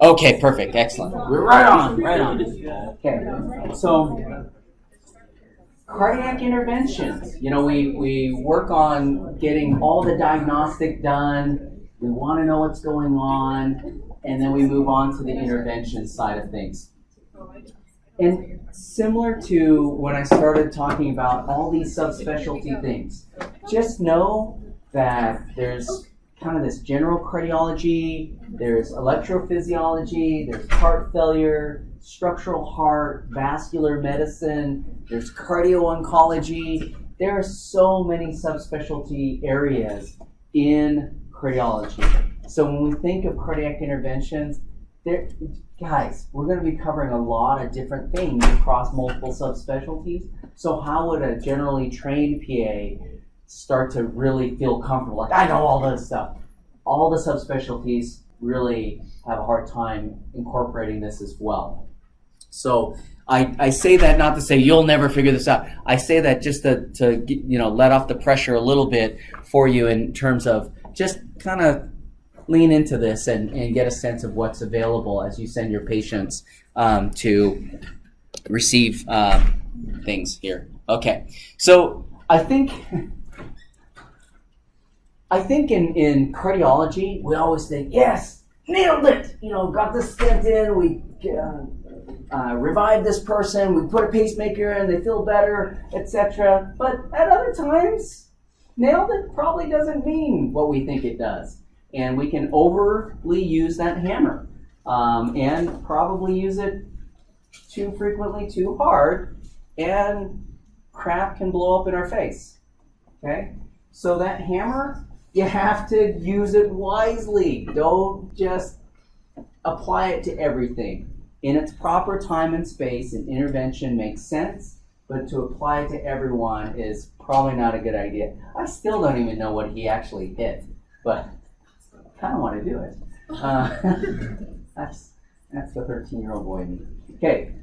Okay, perfect, excellent. We're right on, right on. Okay, so cardiac interventions. You know, we work on getting all the diagnostic done. We want to know what's going on, and then we move on to the intervention side of things. And similar to when I started talking about all these subspecialty things, just know that there's kind of this general cardiology, there's electrophysiology, there's heart failure, structural heart, vascular medicine, there's cardio-oncology. There are so many subspecialty areas in cardiology. So when we think of cardiac interventions, guys, we're going to be covering a lot of different things across multiple subspecialties. So how would a generally trained PA start to really feel comfortable? Like, I know all this stuff. All the subspecialties really have a hard time incorporating this as well. So I say that not to say you'll never figure this out. I say that just to let off the pressure a little bit for you in terms of just kind of lean into this and get a sense of what's available as you send your patients to receive things here. Okay, so I think in cardiology, we always think, yes, nailed it. Got the stent in, we revived this person, we put a pacemaker in, they feel better, etc. But at other times, nailed it probably doesn't mean what we think it does. And we can overly use that hammer and probably use it too frequently, too hard, and crap can blow up in our face. Okay? So that hammer, you have to use it wisely. Don't just apply it to everything. In its proper time and space, an intervention makes sense, but to apply it to everyone is probably not a good idea. I still don't even know what he actually hit, but I kind of want to do it. That's the 13-year-old boy in me. Okay,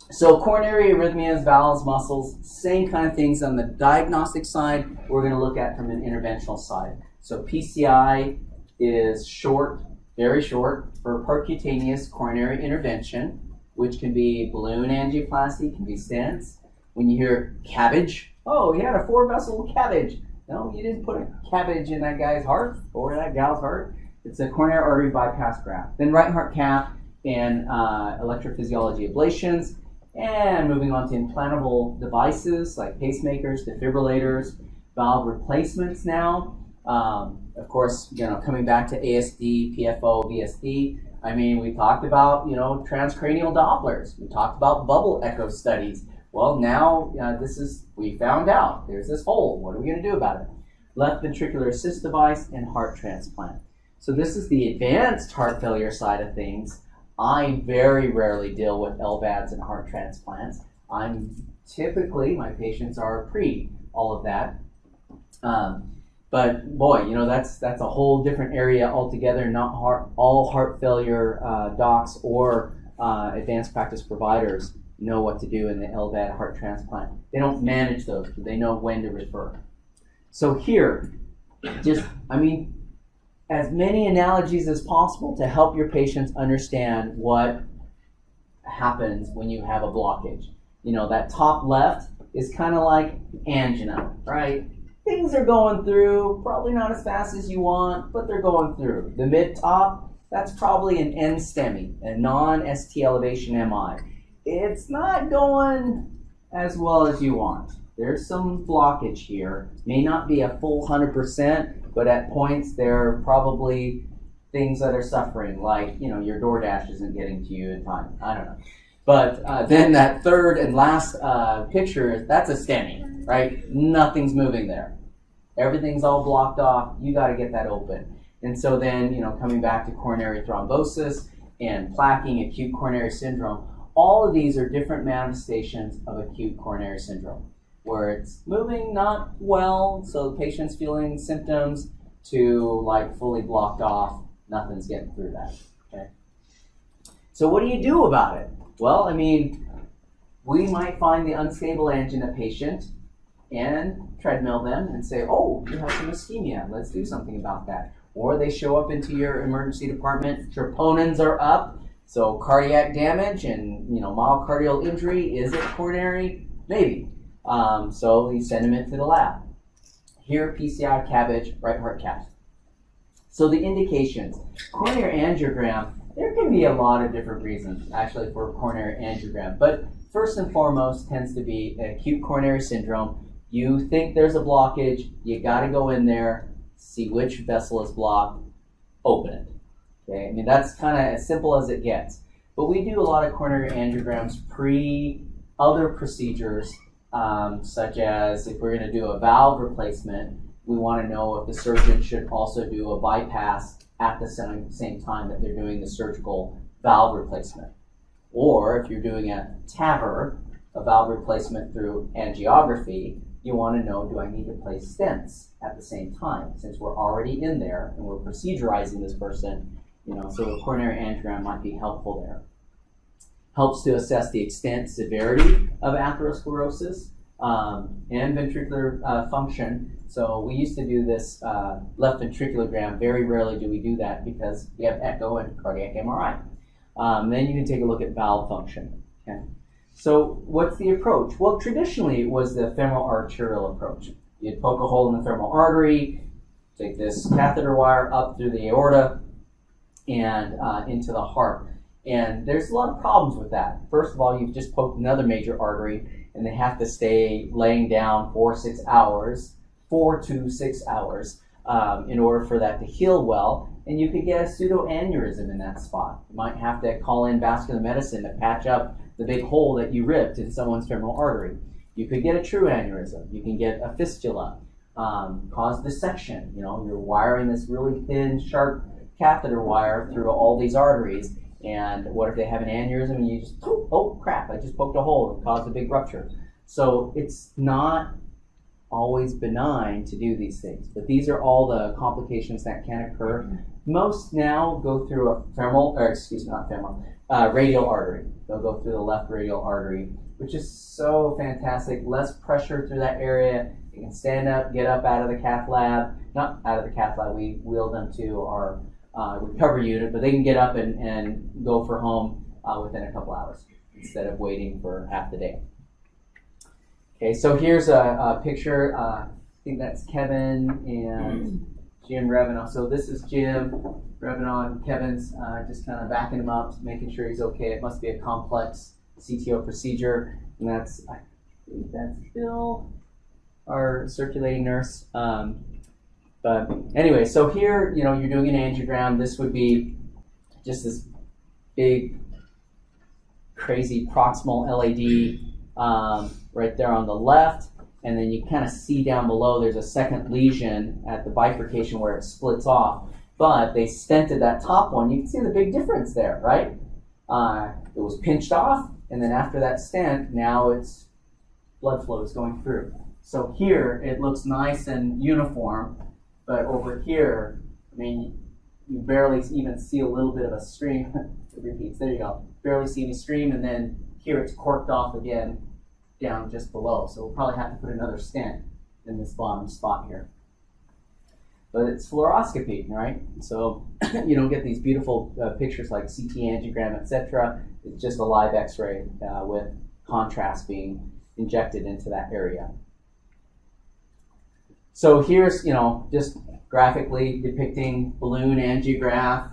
so coronary arrhythmias, valves, muscles, same kind of things on the diagnostic side. We're going to look at from an interventional side. So PCI is short, very short, for percutaneous coronary intervention, which can be balloon angioplasty, can be stents. When you hear cabbage, oh, he had a 4-vessel cabbage. No, you didn't put a cabbage in that guy's heart or that gal's heart. It's a coronary artery bypass graft. Then right heart cath and electrophysiology ablations. And moving on to implantable devices like pacemakers, defibrillators, valve replacements now. Of course, coming back to ASD, PFO, VSD. I mean, we talked about, transcranial Dopplers. We talked about bubble echo studies. Well, now we found out there's this hole. What are we going to do about it? Left ventricular assist device and heart transplant. So this is the advanced heart failure side of things. I very rarely deal with LVADs and heart transplants. My patients are pre all of that. But boy, that's a whole different area altogether. Not all heart failure docs or advanced practice providers know what to do in the LVAD heart transplant. They don't manage those, but they know when to refer. So here, as many analogies as possible to help your patients understand what happens when you have a blockage. That top left is kind of like angina, right? Things are going through, probably not as fast as you want, but they're going through. The mid-top, that's probably an NSTEMI, a non-ST elevation MI. It's not going as well as you want. There's some blockage here. May not be a full 100%, but at points there are probably things that are suffering, like, your DoorDash isn't getting to you in time. I don't know. But then that third and last picture, that's a STEMI, right? Nothing's moving there. Everything's all blocked off. You got to get that open. And so then, coming back to coronary thrombosis and plaquing, acute coronary syndrome, all of these are different manifestations of acute coronary syndrome, where it's moving not well, so the patient's feeling symptoms, to like fully blocked off, nothing's getting through that. Okay. So what do you do about it? Well, we might find the unstable angina patient and treadmill them and say, oh, you have some ischemia. Let's do something about that. or they show up into your emergency department. Troponins are up, so cardiac damage and myocardial injury. Is it coronary? Maybe. So you send them into the lab. Here, PCI, CABG, right heart cath. So the indications, coronary angiogram, there can be a lot of different reasons actually for coronary angiogram, but first and foremost tends to be acute coronary syndrome. You think there's a blockage, you got to go in there, see which vessel is blocked, open it. Okay, I mean that's kind of as simple as it gets. But we do a lot of coronary angiograms pre other procedures, such as if we're going to do a valve replacement, we want to know if the surgeon should also do a bypass at the same time that they're doing the surgical valve replacement. Or if you're doing a TAVR, a valve replacement through angiography, you want to know, do I need to place stents at the same time? Since we're already in there and we're procedurizing this person, so the coronary angiogram might be helpful there. Helps to assess the extent, severity of atherosclerosis and ventricular function. So we used to do this left ventriculogram. Very rarely do we do that because we have echo and cardiac MRI. Then you can take a look at valve function. Okay. So what's the approach? Well, traditionally it was the femoral arterial approach. You'd poke a hole in the femoral artery, take this catheter wire up through the aorta and into the heart. And there's a lot of problems with that. First of all, you've just poked another major artery and they have to stay laying down 4 to 6 hours in order for that to heal well. And you could get a pseudoaneurysm in that spot. You might have to call in vascular medicine to patch up the big hole that you ripped in someone's femoral artery. You could get a true aneurysm. You can get a fistula, cause dissection. You're wiring this really thin, sharp catheter wire through all these arteries. And what if they have an aneurysm and you just, oh crap, I just poked a hole and caused a big rupture. So it's not always benign to do these things, but these are all the complications that can occur. Most now go through a radial artery. They'll go through the left radial artery, which is so fantastic. Less pressure through that area. You can stand up, get up out of the cath lab. Not out of the cath lab, we wheel them to our recovery unit, but they can get up and go for home within a couple hours instead of waiting for half the day. Okay, so here's a picture. I think that's Kevin and Jim Revenaugh. So this is Jim Revenaugh and Kevin's just kind of backing him up, making sure he's okay. It must be a complex CTO procedure. And that's Bill, our circulating nurse. But anyway, so here, you're doing an angiogram. This would be just this big, crazy proximal LAD right there on the left. And then you kind of see down below, there's a second lesion at the bifurcation where it splits off. But they stented that top one. You can see the big difference there, right? It was pinched off, and then after that stent, now it's blood flow is going through. So here, it looks nice and uniform. But over here, you barely even see a little bit of a stream. It repeats. There you go. Barely see any stream, and then here it's corked off again down just below. So we'll probably have to put another stent in this bottom spot here. But it's fluoroscopy, right? So you don't get these beautiful pictures like CT angiogram, etc. It's just a live X-ray with contrast being injected into that area. So here's, just graphically depicting balloon angiograph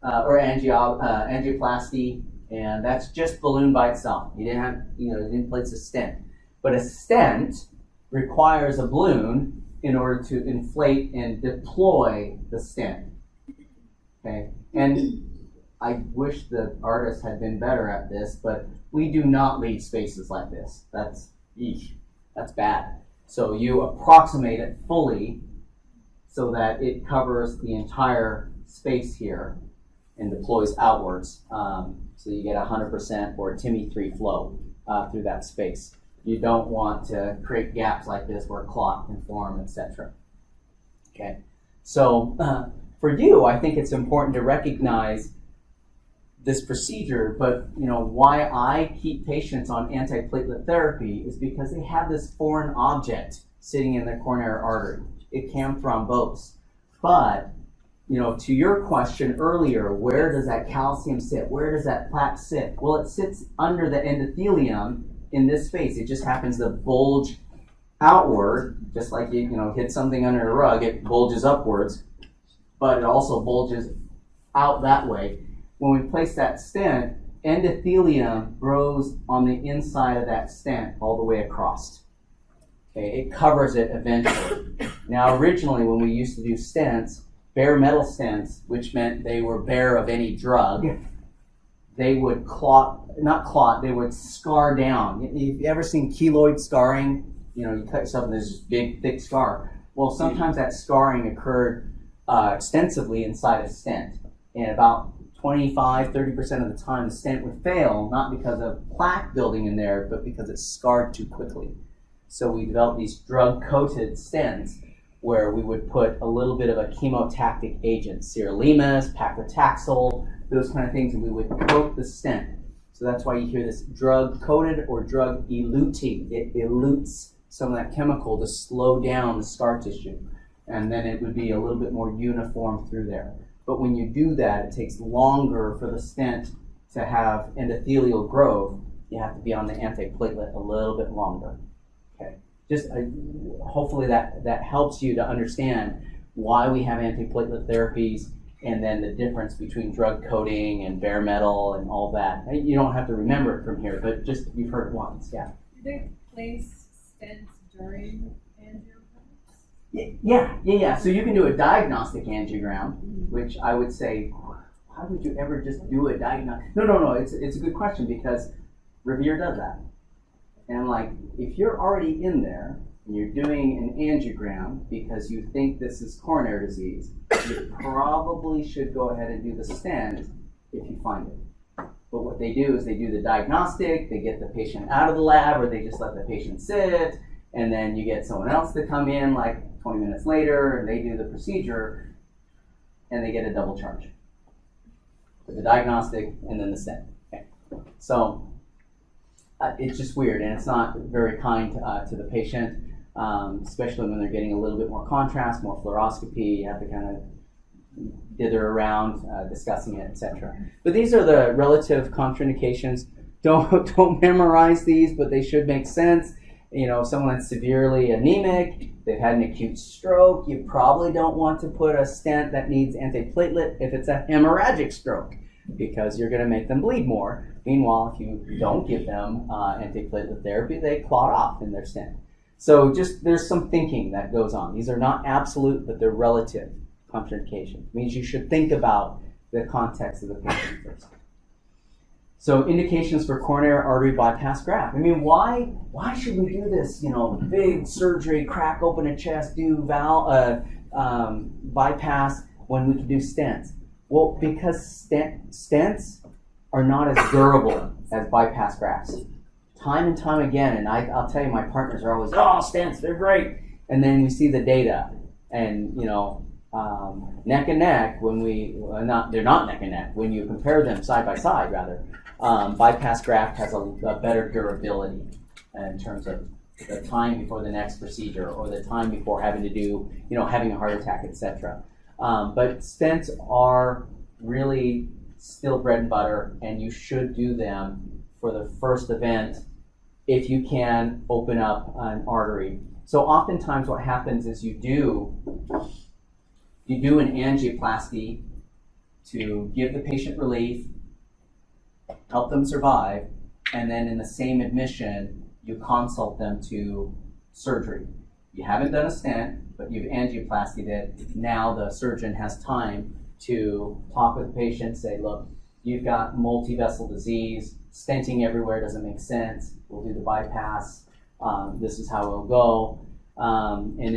or angioplasty, and that's just balloon by itself. You didn't have, you didn't place a stent. But a stent requires a balloon in order to inflate and deploy the stent. Okay, and I wish the artists had been better at this, but we do not leave spaces like this. That's bad. So you approximate it fully so that it covers the entire space here and deploys outwards. So you get 100% or TIMI 3 flow through that space. You don't want to create gaps like this where clot can form, etc. Okay, so for you, I think it's important to recognize this procedure, but why I keep patients on antiplatelet therapy is because they have this foreign object sitting in their coronary artery. It can thrombose, but to your question earlier, where does that calcium sit? Where does that plaque sit? Well, it sits under the endothelium in this space. It just happens to bulge outward, just like you hit something under a rug, it bulges upwards, but it also bulges out that way. When we place that stent, endothelium grows on the inside of that stent all the way across. Okay, it covers it eventually. Now, originally, when we used to do stents, bare metal stents, which meant they were bare of any drug, they would they would scar down. You've ever seen keloid scarring? You cut yourself and there's this big, thick scar. Well, sometimes that scarring occurred extensively inside a stent. And about 25-30% of the time, the stent would fail, not because of plaque building in there, but because it scarred too quickly. So we developed these drug-coated stents where we would put a little bit of a chemotactic agent, sirolimus, paclitaxel, those kind of things, and we would coat the stent. So that's why you hear this drug-coated or drug-eluting. It elutes some of that chemical to slow down the scar tissue, and then it would be a little bit more uniform through there. But when you do that, it takes longer for the stent to have endothelial growth. You have to be on the antiplatelet a little bit longer. Okay. Hopefully that helps you to understand why we have antiplatelet therapies, and then the difference between drug coating and bare metal and all that. You don't have to remember it from here, but just you've heard it once. Yeah. Do they place stents during angiograms? Yeah. So you can do a diagnostic angiogram, which I would say, why would you ever just do a diagnostic? No. It's a good question because Revere does that. And I'm like, if you're already in there and you're doing an angiogram because you think this is coronary disease, you probably should go ahead and do the stent if you find it. But what they do is they do the diagnostic, they get the patient out of the lab, or they just let the patient sit, and then you get someone else to come in like 20 minutes later, and they do the procedure, and they get a double charge. For the diagnostic and then the stent. Okay. So it's just weird, and it's not very kind to the patient, especially when they're getting a little bit more contrast, more fluoroscopy. You have to kind of dither around, discussing it, etc. But these are the relative contraindications. Don't memorize these, but they should make sense. If someone that's severely anemic, they've had an acute stroke, you probably don't want to put a stent that needs antiplatelet if it's a hemorrhagic stroke, because you're going to make them bleed more. Meanwhile, if you don't give them antiplatelet therapy, they clot off in their stent. So there's some thinking that goes on. These are not absolute, but they're relative contraindications. It means you should think about the context of the patient first. So indications for coronary artery bypass graft. I mean, why should we do this? Big surgery, crack open a chest, do valve bypass when we can do stents. Well, because stents are not as durable as bypass grafts. Time and time again, and I'll tell you, my partners are always, stents, they're great. And then we see the data, and neck and neck, they're not neck and neck. When you compare them side by side, rather, bypass graft has a better durability in terms of the time before the next procedure or the time before having to do, having a heart attack, etc. But stents are really still bread and butter, and you should do them for the first event if you can open up an artery. So oftentimes what happens is you do an angioplasty to give the patient relief, help them survive, and then in the same admission, you consult them to surgery. You haven't done a stent, but you've angioplastied it. Now the surgeon has time to talk with the patient, say, look, you've got multi-vessel disease, stenting everywhere doesn't make sense, we'll do the bypass, this is how it'll go. And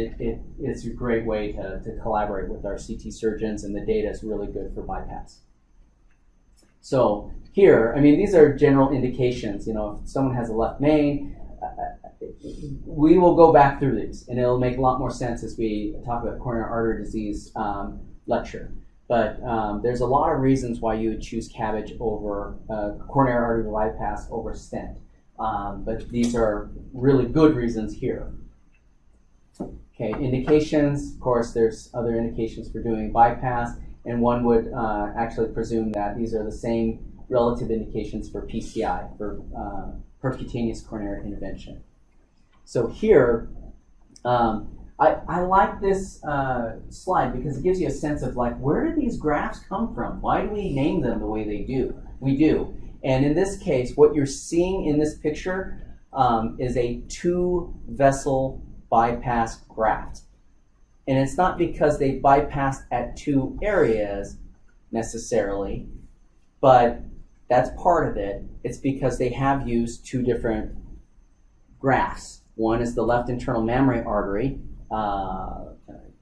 it's a great way to collaborate with our CT surgeons, and the data is really good for bypass. So here, these are general indications. If someone has a left main, we will go back through these, and it'll make a lot more sense as we talk about coronary artery disease lecture. But there's a lot of reasons why you would choose CABG over coronary artery bypass over stent. But these are really good reasons here. Okay, indications, of course, there's other indications for doing bypass, and one would actually presume that these are the same relative indications for PCI, for percutaneous coronary intervention. So here, I like this slide because it gives you a sense of like, where do these grafts come from? Why do we name them the way they do? We do. And in this case, what you're seeing in this picture is a 2-vessel bypass graft. And it's not because they bypassed at 2 areas necessarily, but that's part of it. It's because they have used 2 different grafts. One is the left internal mammary artery. Can I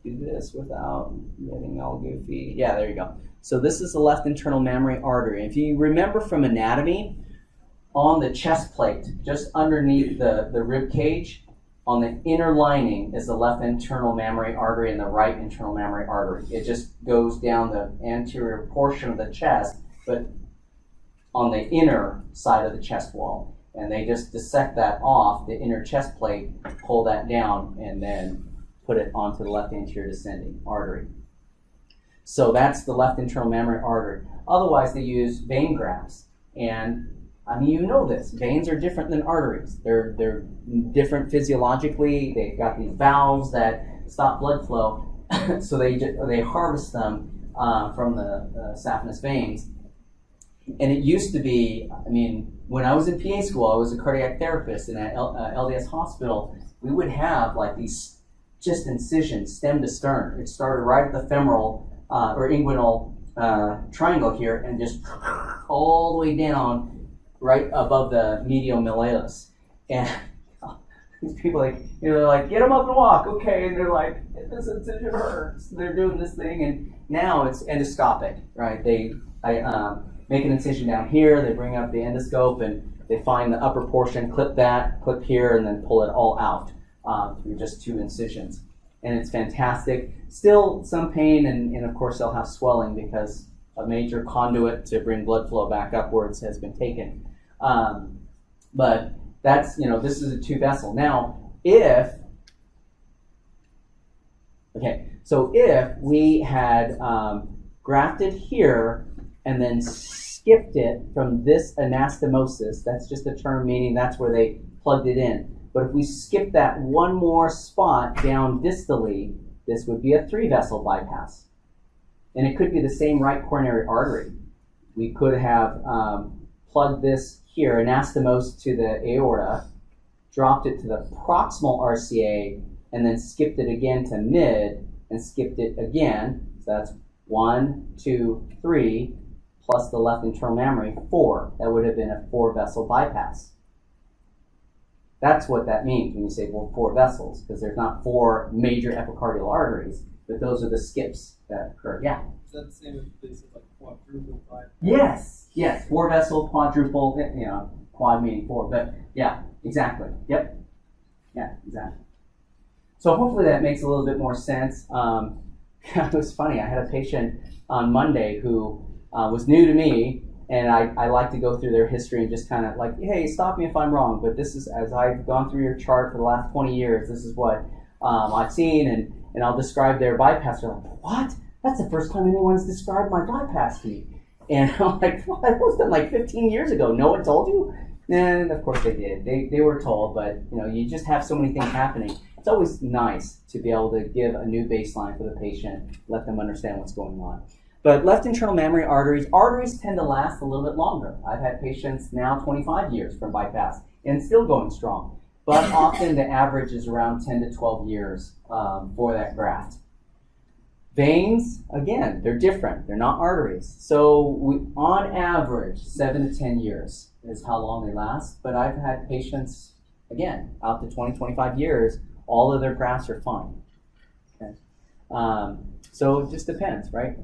do this without getting all goofy? Yeah, there you go. So this is the left internal mammary artery. If you remember from anatomy, on the chest plate, just underneath the rib cage, on the inner lining is the left internal mammary artery and the right internal mammary artery. It just goes down the anterior portion of the chest, but on the inner side of the chest wall. And they just dissect that off, the inner chest plate, pull that down, and then put it onto the left anterior descending artery. So that's the left internal mammary artery. Otherwise, they use vein grafts. And I mean, you know this. Veins are different than arteries. They're different physiologically. They've got these valves that stop blood flow. So they harvest them from the saphenous veins. And it used to be, I mean, when I was in PA school, I was a cardiac therapist, and at LDS Hospital, we would have like these just incisions, stem to stern. It started right at the femoral or inguinal triangle here, and just all the way down right above the medial malleolus. And these people, like, you know, they're like, get them up and walk, okay? And they're like, this incision hurts. They're doing this thing, and now it's endoscopic, right? I make an incision down here, they bring up the endoscope, and they find the upper portion, clip here, and then pull it all out through just 2 incisions. And it's fantastic. Still some pain, and of course they'll have swelling because a major conduit to bring blood flow back upwards has been taken. But that's, you know, this is a 2-vessel. Now, if we had grafted here and then skipped it from this anastomosis, that's just a term meaning that's where they plugged it in. But if we skip that one more spot down distally, this would be a 3-vessel bypass. And it could be the same right coronary artery. We could have plugged this here, anastomosed to the aorta, dropped it to the proximal RCA, and then skipped it again to mid, and skipped it again. So that's 1, 2, 3, plus the left internal mammary, 4. That would have been a 4-vessel bypass. That's what that means when you say, well, 4 vessels, because there's not 4 major epicardial arteries, but those are the skips that occur. Yeah? Is that the same as they said, like quadruple bypass? Yes, 4-vessel, quadruple, you know, quad meaning 4, but yeah, exactly. Yep. Yeah, exactly. So hopefully that makes a little bit more sense. It was funny, I had a patient on Monday who was new to me, and I like to go through their history and just kind of like, hey, stop me if I'm wrong, but this is, as I've gone through your chart for the last 20 years, this is what I've seen, and I'll describe their bypass. They're like, what? That's the first time anyone's described my bypass to me. And I'm like, well, that was done like 15 years ago. No one told you? And of course they did. They were told, but you know, you just have so many things happening. It's always nice to be able to give a new baseline for the patient, let them understand what's going on. But left internal mammary arteries tend to last a little bit longer. I've had patients now 25 years from bypass and still going strong. But often the average is around 10 to 12 years for that graft. Veins, again, they're different. They're not arteries. So on average, 7 to 10 years is how long they last. But I've had patients, again, out to 20, 25 years, all of their grafts are fine. Okay. So it just depends, right?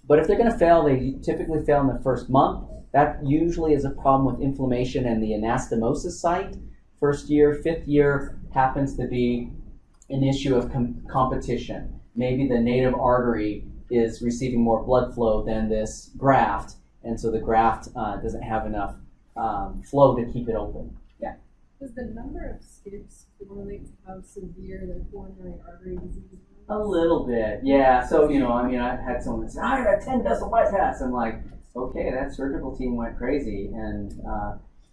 But if they're going to fail, they typically fail in the first month. That usually is a problem with inflammation in the anastomosis site. First year, 5th year happens to be an issue of competition. Maybe the native artery is receiving more blood flow than this graft, and so the graft doesn't have enough flow to keep it open. Yeah. Does the number of skips correlate to how severe the coronary artery disease is? A little bit, yeah. So, I mean, I had someone that said, I got 10 vessel bypass. I'm like, okay, that surgical team went crazy and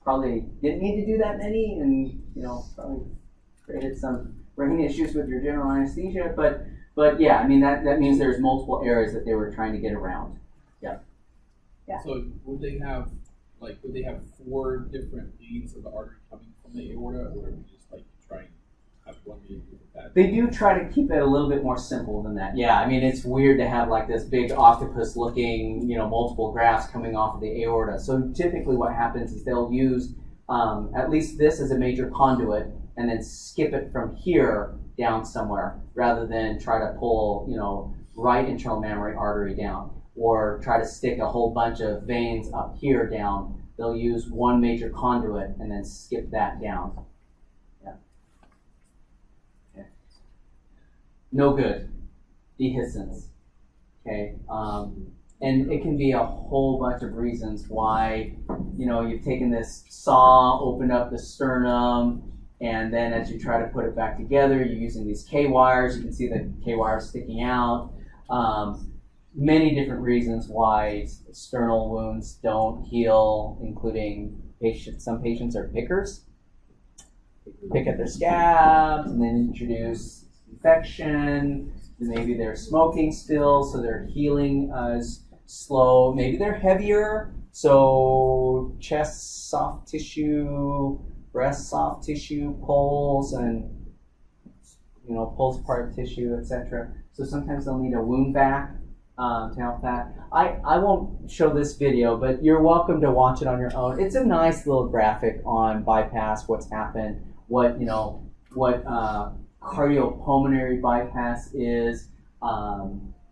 probably didn't need to do that many and, probably created some brain issues with your general anesthesia. But yeah, I mean, that means there's multiple areas that they were trying to get around. Yeah. Yeah. So would they have 4 different leads of the artery coming from the aorta, or would you just try and have one lead with that? They do try to keep it a little bit more simple than that. Yeah, I mean, it's weird to have this big octopus-looking, multiple grafts coming off of the aorta. So typically what happens is they'll use at least this as a major conduit and then skip it from here down somewhere rather than try to pull, right internal mammary artery down or try to stick a whole bunch of veins up here down. They'll use one major conduit and then skip that down. No good. Dehiscence. Okay. And it can be a whole bunch of reasons why, you've taken this saw, opened up the sternum, and then as you try to put it back together, you're using these K-wires. You can see the K-wires sticking out. Many different reasons why sternal wounds don't heal, including some patients are pickers. Pick at their scabs and then introduce infection. Maybe they're smoking still, so their healing is slow. Maybe they're heavier, so chest soft tissue, breast soft tissue pulls, and pulls apart tissue, etc. So sometimes they'll need a wound vac to help that. I won't show this video, but you're welcome to watch it on your own. It's a nice little graphic on bypass, what's happened, what cardiopulmonary bypass is,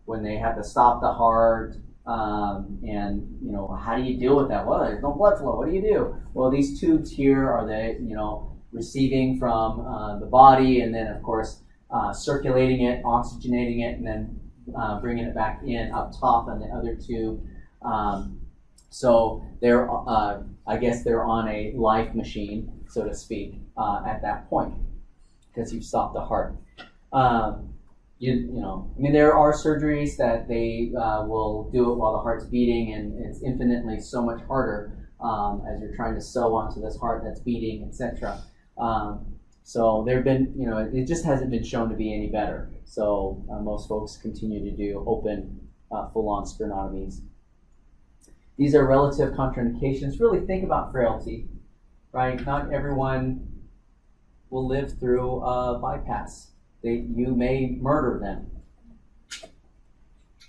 when they have to stop the heart, and how do you deal with that? Well, there's no blood flow. What do you do? Well, these tubes here are receiving from the body, and then of course circulating it, oxygenating it, and then bringing it back in up top on the other tube. So they're, I guess they're on a life machine, so to speak, at that point, because you've stopped the heart. There are surgeries that they will do it while the heart's beating, and it's infinitely so much harder as you're trying to sew onto this heart that's beating, etc. So there have been, it just hasn't been shown to be any better. So most folks continue to do open, full-on sternotomies. These are relative contraindications. Really think about frailty, right? Not everyone will live through a bypass. You may murder them.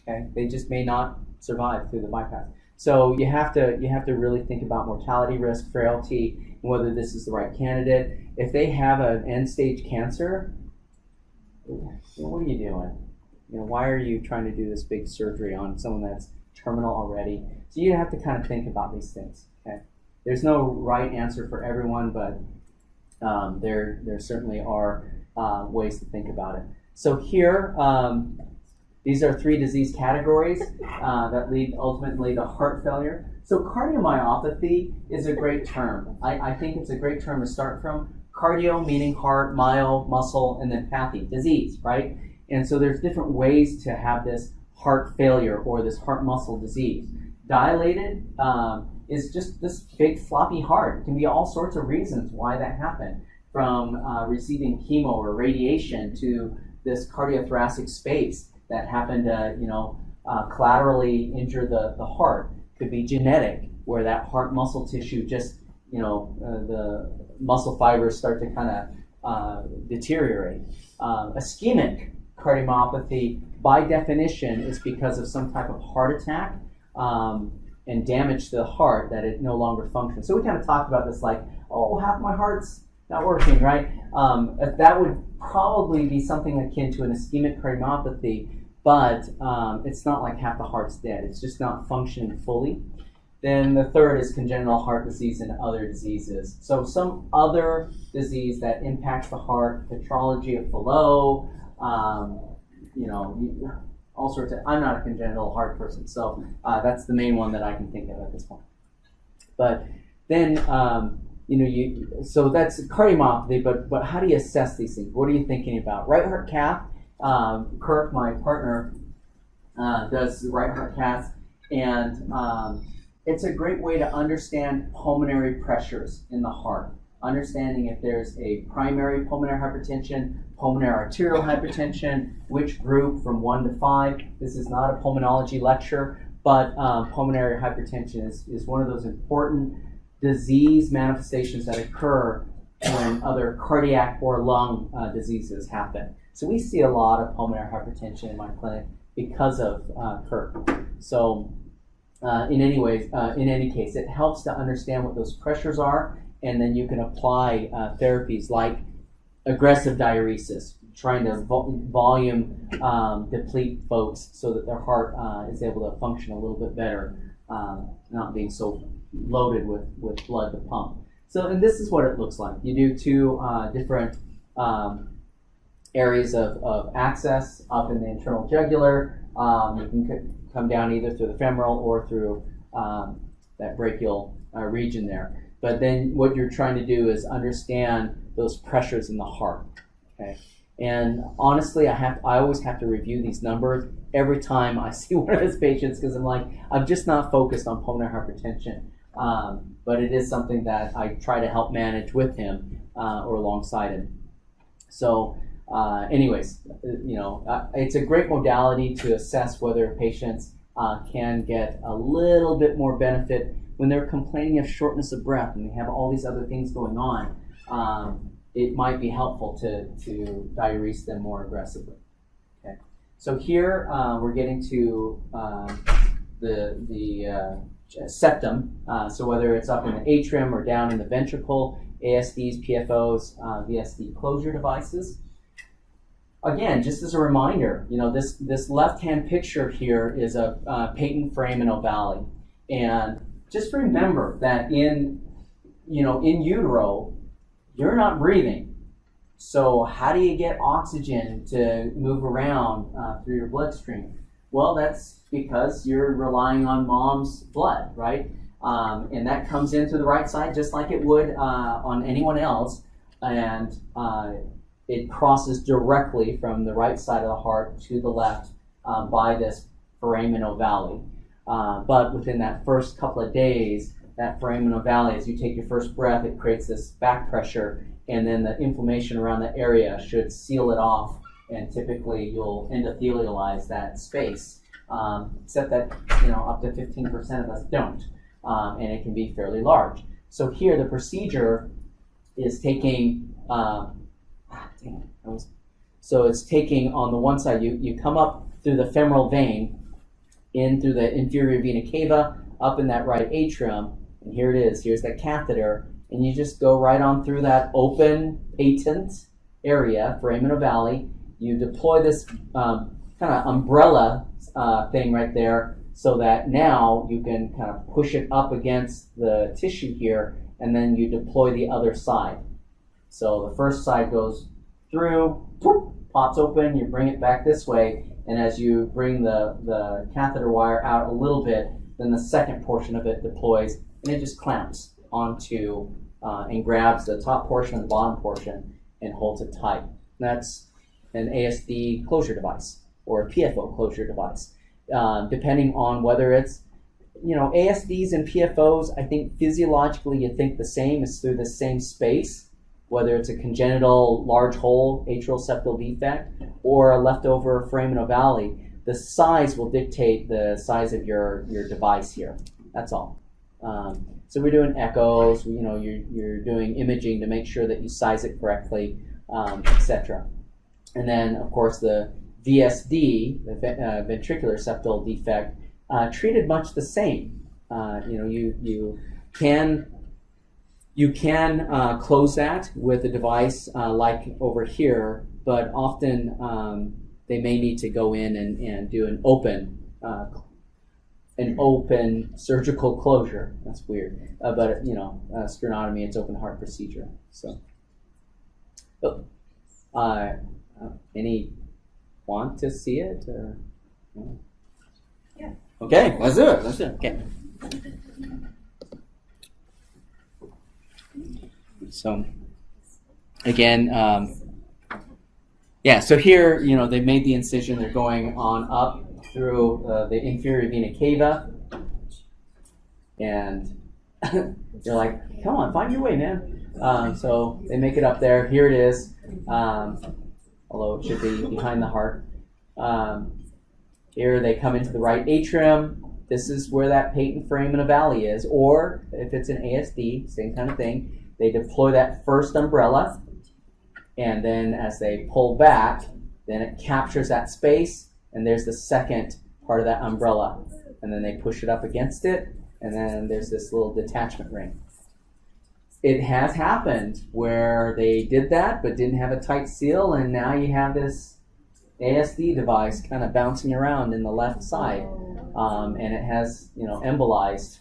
Okay, they just may not survive through the bypass. So you have to really think about mortality risk, frailty, and whether this is the right candidate. If they have an end-stage cancer, what are you doing? Why are you trying to do this big surgery on someone that's terminal already? So you have to kind of think about these things. Okay, there's no right answer for everyone, but there certainly are ways to think about it. So here, these are 3 disease categories that lead ultimately to heart failure. So cardiomyopathy is a great term. I think it's a great term to start from. Cardio meaning heart, myo, muscle, and then pathy, disease, right? And so there's different ways to have this heart failure or this heart muscle disease. Dilated is just this big floppy heart. It can be all sorts of reasons why that happened, from receiving chemo or radiation to this cardiothoracic space that happened to collaterally injure the heart. Could be genetic, where that heart muscle tissue just the muscle fibers start to kind of deteriorate. Ischemic cardiomyopathy, by definition, is because of some type of heart attack and damage to the heart that it no longer functions. So we kind of talked about this half my heart's not working, right? That would probably be something akin to an ischemic cardiomyopathy, but it's not like half the heart's dead. It's just not functioning fully. Then the third is congenital heart disease and other diseases. So some other disease that impacts the heart, tetralogy of Fallot, all sorts of, I'm not a congenital heart person, so that's the main one that I can think of at this point. But then so that's cardiomyopathy, but how do you assess these things? What are you thinking about? Right heart cath. Kirk, my partner, does the right heart cath, and it's a great way to understand pulmonary pressures in the heart. Understanding if there's a primary pulmonary hypertension, pulmonary arterial hypertension, which group from 1 to 5. This is not a pulmonology lecture, but pulmonary hypertension is one of those important disease manifestations that occur when other cardiac or lung diseases happen. So we see a lot of pulmonary hypertension in my clinic because of Kirk. So in any case, it helps to understand what those pressures are, and then you can apply therapies like aggressive diuresis, trying to volume deplete folks so that their heart is able to function a little bit better, not being so loaded with blood to pump. So, and this is what it looks like. You do two different areas of access up in the internal jugular. You can come down either through the femoral or through that brachial region there. But then what you're trying to do is understand those pressures in the heart. Okay. And honestly, I always have to review these numbers every time I see one of his patients, because I'm like, I'm just not focused on pulmonary hypertension. But it is something that I try to help manage with him or alongside him. So anyways, it's a great modality to assess whether patients can get a little bit more benefit when they're complaining of shortness of breath and they have all these other things going on. It might be helpful to diurese them more aggressively. Okay. So here we're getting to the septum. So whether it's up in the atrium or down in the ventricle, ASDs, PFOs, VSD closure devices. Again, just as a reminder, this left-hand picture here is a patent foramen ovale, and just remember that in utero, you're not breathing. So how do you get oxygen to move around through your bloodstream? Well, that's because you're relying on mom's blood, right? And that comes in through the right side just like it would on anyone else. And it crosses directly from the right side of the heart to the left by this foramen ovale. But within that first couple of days, that foramen ovale, as you take your first breath, it creates this back pressure, and then the inflammation around the area should seal it off, and typically you'll endothelialize that space, except that up to 15% of us don't, and it can be fairly large. So here the procedure is taking, so it's taking on the one side, you come up through the femoral vein, in through the inferior vena cava, up in that right atrium, and here it is, here's that catheter, and you just go right on through that open, patent area, foramen ovale. You deploy this kind of umbrella thing right there, so that now you can kind of push it up against the tissue here, and then you deploy the other side. So the first side goes through, pops open, you bring it back this way, and as you bring the catheter wire out a little bit, then the second portion of it deploys, and it just clamps onto and grabs the top portion and the bottom portion and holds it tight. That's an ASD closure device or a PFO closure device, depending on whether it's, ASDs and PFOs, I think physiologically you think the same, is through the same space, whether it's a congenital large hole atrial septal defect or a leftover foramen ovale. The size will dictate the size of your device here. That's all. So we're doing echoes. You're doing imaging to make sure that you size it correctly, etc. And then, of course, the VSD, the ventricular septal defect, treated much the same. You can close that with a device like over here, but often they may need to go in and do an open surgical closure. That's weird, but sternotomy, it's open heart procedure. So, any want to see it? Or, Yeah. Okay, let's do it. Okay. So again, so here, they've made the incision. They're going on up through the inferior vena cava. And you're like, come on, find your way, man. So they make it up there. Here it is, although it should be behind the heart. Here they come into the right atrium. This is where that patent foramen ovale is. Or if it's an ASD, same kind of thing. They deploy that first umbrella, and then as they pull back, then it captures that space, and there's the second part of that umbrella. And then they push it up against it, and then there's this little detachment ring. It has happened where they did that but didn't have a tight seal, and now you have this ASD device kind of bouncing around in the left side, and it has, embolized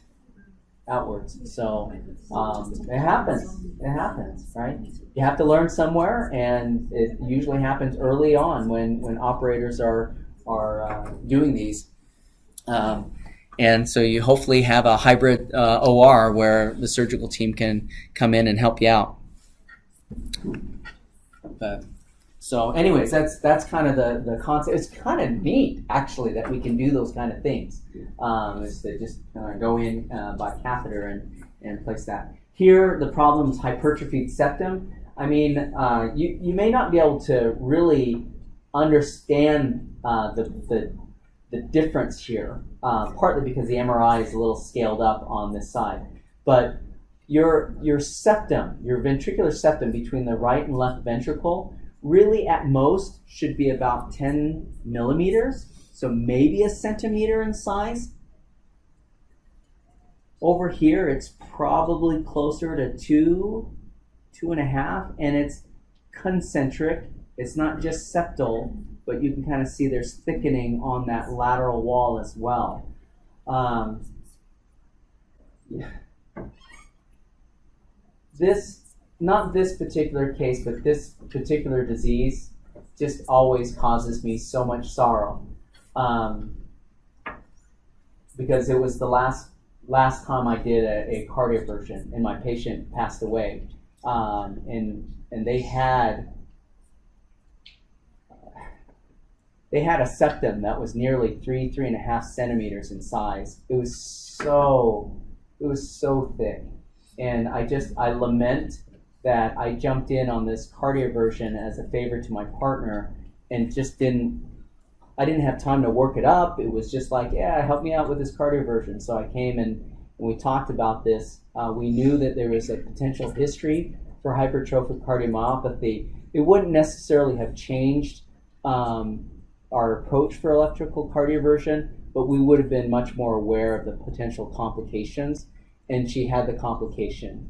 outwards. So it happens, right? You have to learn somewhere, and it usually happens early on when operators are doing these. And so you hopefully have a hybrid OR where the surgical team can come in and help you out. So anyways, that's kind of the concept. It's kind of neat, actually, that we can do those kind of things. Is to just go in by catheter and place that. Here, the problem is hypertrophied septum. I mean, you may not be able to really understand the difference here, partly because the MRI is a little scaled up on this side. But your septum, your ventricular septum between the right and left ventricle, really at most should be about 10 millimeters, so maybe a centimeter in size. Over here, it's probably closer to 2.5, and it's concentric. It's not just septal, but you can kind of see there's thickening on that lateral wall as well. Not this particular case, but this particular disease just always causes me so much sorrow, because it was the last time I did a cardioversion, and my patient passed away, and they had a septum that was nearly 3.5 centimeters in size. It was so thick, and I lament that I jumped in on this cardioversion as a favor to my partner, and I didn't have time to work it up. It was just like, yeah, help me out with this cardioversion. So I came and we talked about this. We knew that there was a potential history for hypertrophic cardiomyopathy. It wouldn't necessarily have changed our approach for electrical cardioversion, but we would have been much more aware of the potential complications, and she had the complication.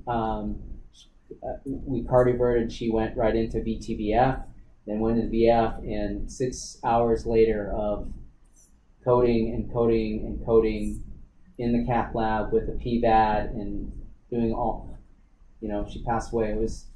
We cardioverted, she went right into VTVF, then went into VF, and 6 hours later of coding in the cath lab with a PVAD and doing all, she passed away. It was,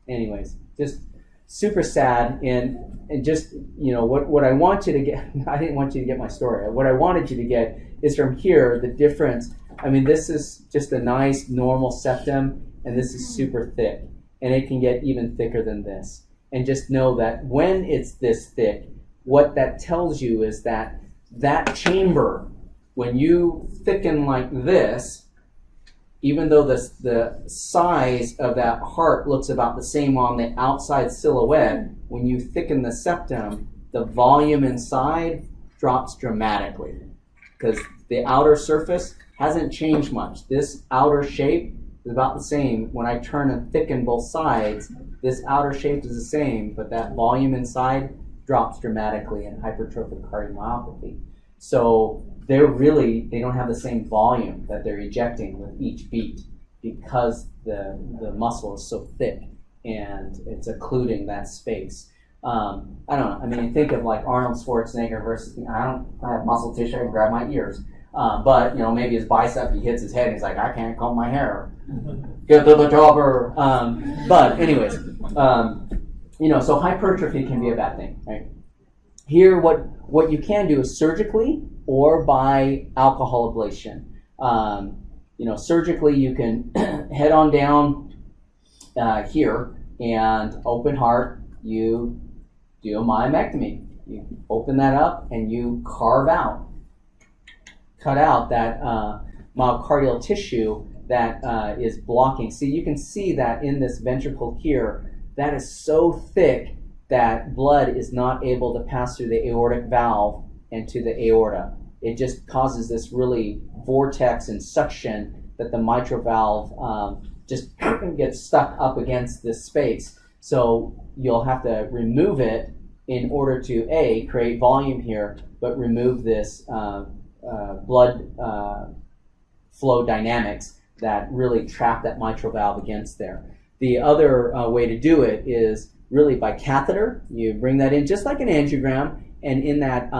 anyways, just super sad, and just, what I want you to get, I didn't want you to get my story. What I wanted you to get is from here, the difference. I mean, this is just a nice normal septum, and this is super thick, and it can get even thicker than this. And just know that when it's this thick, what that tells you is that chamber, when you thicken like this, even though the size of that heart looks about the same on the outside silhouette, when you thicken the septum, the volume inside drops dramatically, because the outer surface hasn't changed much. This outer shape is about the same. When I turn and thicken both sides, this outer shape is the same, but that volume inside drops dramatically in hypertrophic cardiomyopathy. So they don't have the same volume that they're ejecting with each beat, because the muscle is so thick and it's occluding that space. I don't know. I mean, think of like Arnold Schwarzenegger versus, I have muscle tissue, I can grab my ears. But maybe his bicep, he hits his head and he's like, I can't comb my hair. Get to the chopper. But anyways, so hypertrophy can be a bad thing, right? Here, what you can do is surgically or by alcohol ablation. Surgically, you can head on down here, and open heart, you do a myomectomy. You open that up and you cut out that myocardial tissue that is blocking. See, you can see that in this ventricle here, that is so thick that blood is not able to pass through the aortic valve and to the aorta. It just causes this really vortex and suction that the mitral valve just gets stuck up against this space. So you'll have to remove it in order to A, create volume here, but remove this blood flow dynamics that really trap that mitral valve against there. The other way to do it is really by catheter. You bring that in just like an angiogram, and in that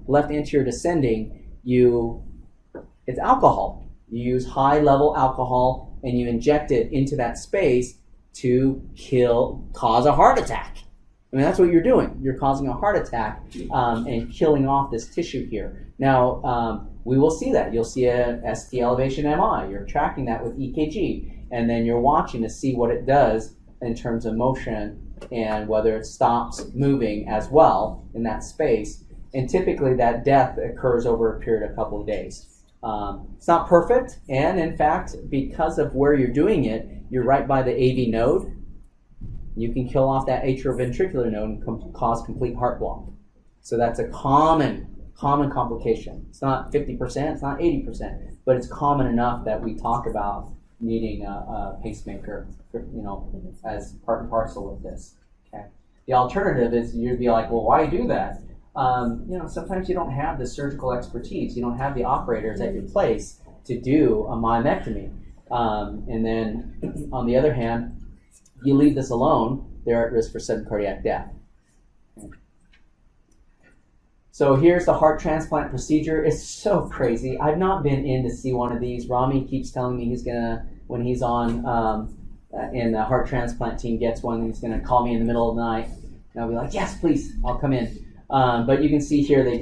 left anterior descending, it's alcohol. You use high-level alcohol and you inject it into that space to cause a heart attack. I mean, that's what you're doing. You're causing a heart attack and killing off this tissue here. Now, we will see that. You'll see a ST elevation MI. You're tracking that with EKG, and then you're watching to see what it does in terms of motion and whether it stops moving as well in that space. And typically that death occurs over a period of a couple of days. It's not perfect, and in fact, because of where you're doing it, you're right by the AV node. You can kill off that atrioventricular node and cause complete heart block. So that's a common complication. It's not 50%, it's not 80%, but it's common enough that we talk about needing a pacemaker, as part and parcel with this. Okay. The alternative is you'd be like, well, why do that? Sometimes you don't have the surgical expertise. You don't have the operators at your place to do a myomectomy. And then, on the other hand, you leave this alone, they're at risk for sudden cardiac death. So here's the heart transplant procedure. It's so crazy. I've not been in to see one of these. Rami keeps telling me when he's on and the heart transplant team gets one, he's going to call me in the middle of the night. And I'll be like, yes, please, I'll come in. But you can see here they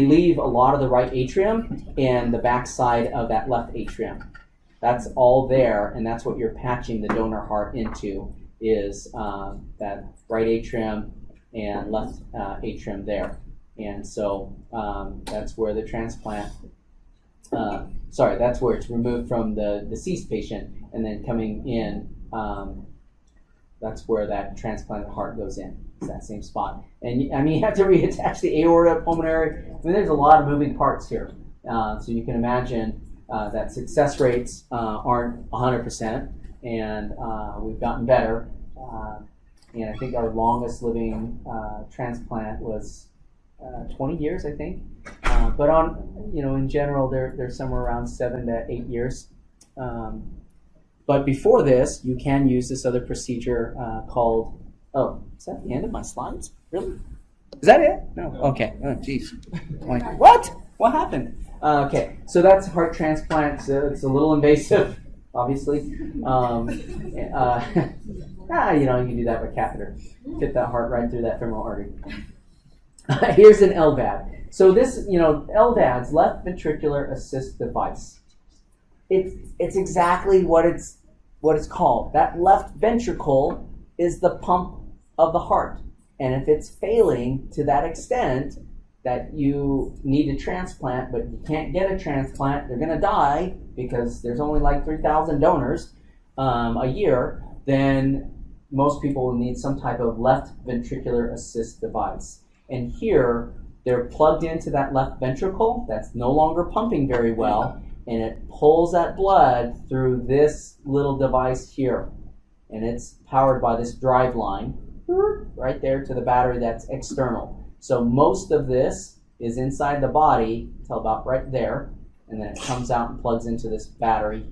leave a lot of the right atrium and the back side of that left atrium. That's all there, and that's what you're patching the donor heart into, is that right atrium and left atrium there. And so that's where the transplant, that's where it's removed from the deceased patient, and then coming in, that's where that transplanted heart goes in. It's that same spot. And you have to reattach the aorta, pulmonary. I mean, there's a lot of moving parts here. So you can imagine that success rates aren't 100%, and we've gotten better. And I think our longest living transplant was 20 years, I think. But in general, they're somewhere around 7 to 8 years. But before this, you can use this other procedure called, is that the end of my slides? Really? Is that it? No. Okay. Oh, geez. Like, what? What happened? Okay. So that's heart transplant. So it's a little invasive, obviously. You can do that with catheter. Fit that heart right through that femoral artery. Here's an LVAD. So this, LVAD's left ventricular assist device. It's exactly what it's called. That left ventricle is the pump of the heart, and if it's failing to that extent that you need a transplant, but you can't get a transplant, they're going to die because there's only like 3,000 donors a year, then most people will need some type of left ventricular assist device. And here, they're plugged into that left ventricle that's no longer pumping very well, and it pulls that blood through this little device here. And it's powered by this drive line right there to the battery that's external. So most of this is inside the body till about right there, and then it comes out and plugs into this battery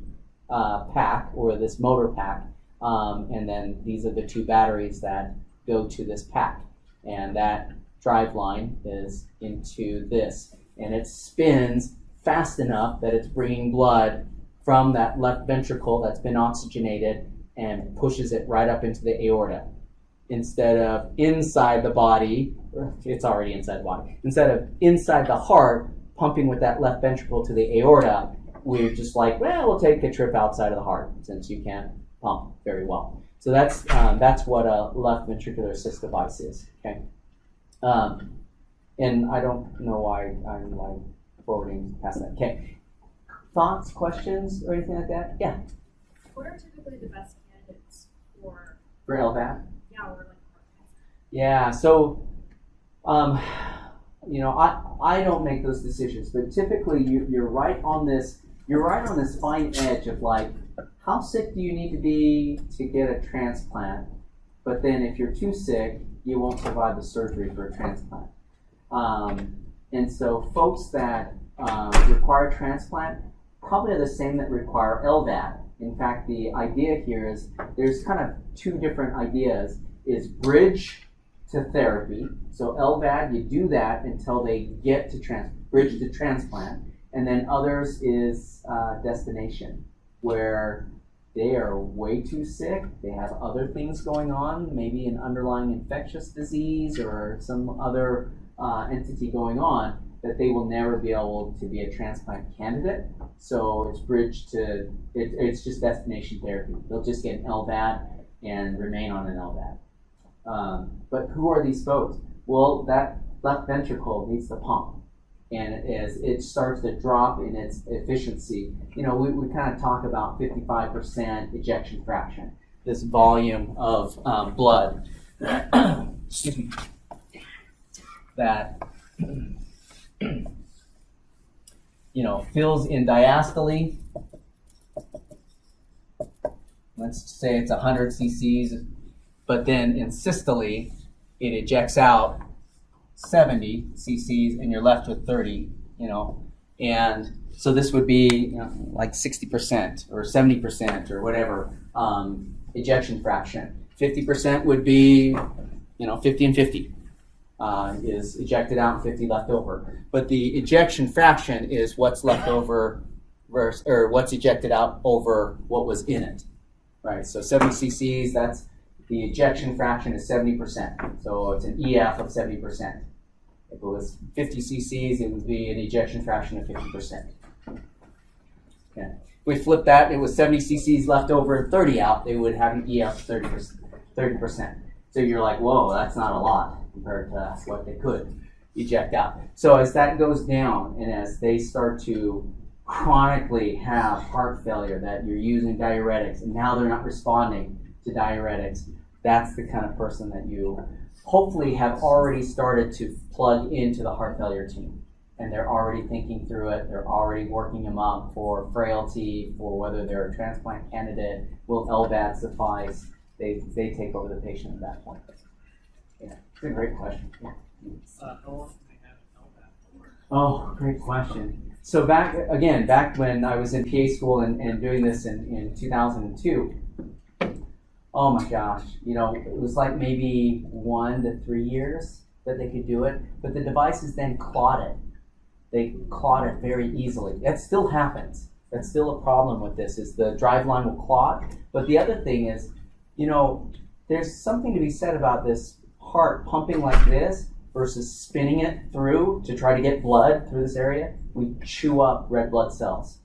pack, or this motor pack, and then these are the two batteries that go to this pack. And that drive line is into this, and it spins fast enough that it's bringing blood from that left ventricle that's been oxygenated and pushes it right up into the aorta. Instead of inside the body, it's already inside the body, instead of inside the heart pumping with that left ventricle to the aorta, we're just like, well, we'll take a trip outside of the heart since you can't pump very well. So that's what a left ventricular assist device is. Okay. And I don't know why I'm like forwarding past that. Okay. Thoughts, questions, or anything like that? Yeah. What are typically the best candidates for LVAD? yeah, or like Yeah. So, I don't make those decisions, but typically you're right on this. You're right on this fine edge of like, how sick do you need to be to get a transplant? But then if you're too sick, you won't survive the surgery for a transplant. And so folks that require transplant probably are the same that require LVAD. In fact, the idea here is there's kind of two different ideas, is bridge to therapy. So LVAD, you do that until they get to bridge to transplant. And then others is destination, where they are way too sick, they have other things going on, maybe an underlying infectious disease or some other entity going on, that they will never be able to be a transplant candidate. So it's bridged to, it's just destination therapy. They'll just get an LVAD and remain on an LVAD. But who are these folks? Well, that left ventricle needs the pump. And as it starts to drop in its efficiency, we kind of talk about 55% ejection fraction, this volume of blood, excuse me, that fills in diastole. Let's say it's 100 cc's, but then in systole, it ejects out 70 cc's and you're left with 30, and so this would be like 60% or 70% or whatever ejection fraction. 50% would be 50 and 50 is ejected out and 50 left over. But the ejection fraction is what's left over or what's ejected out over what was in it, right? So 70 cc's, that's the ejection fraction is 70%. So it's an EF of 70%. If it was 50 cc's, it would be an ejection fraction of 50%. Okay. If we flip that, it was 70 cc's left over and 30 out, they would have an EF of 30%. So you're like, whoa, that's not a lot compared to what they could eject out. So as that goes down and as they start to chronically have heart failure, that you're using diuretics and now they're not responding to diuretics, that's the kind of person that you hopefully have already started to plug into the heart failure team. And they're already thinking through it. They're already working them up for frailty, for whether they're a transplant candidate. Will LVAD suffice? They take over the patient at that point. Yeah, it's a great question. Yeah. How long do they have an LVAD for? Oh, great question. So back when I was in PA school and doing this in 2002, oh my gosh, it was like maybe 1 to 3 years that they could do it, but the devices then clotted. They clot it very easily. That still happens. That's still a problem with this, is the driveline will clot. But the other thing is, there's something to be said about this heart pumping like this versus spinning it through to try to get blood through this area. We chew up red blood cells.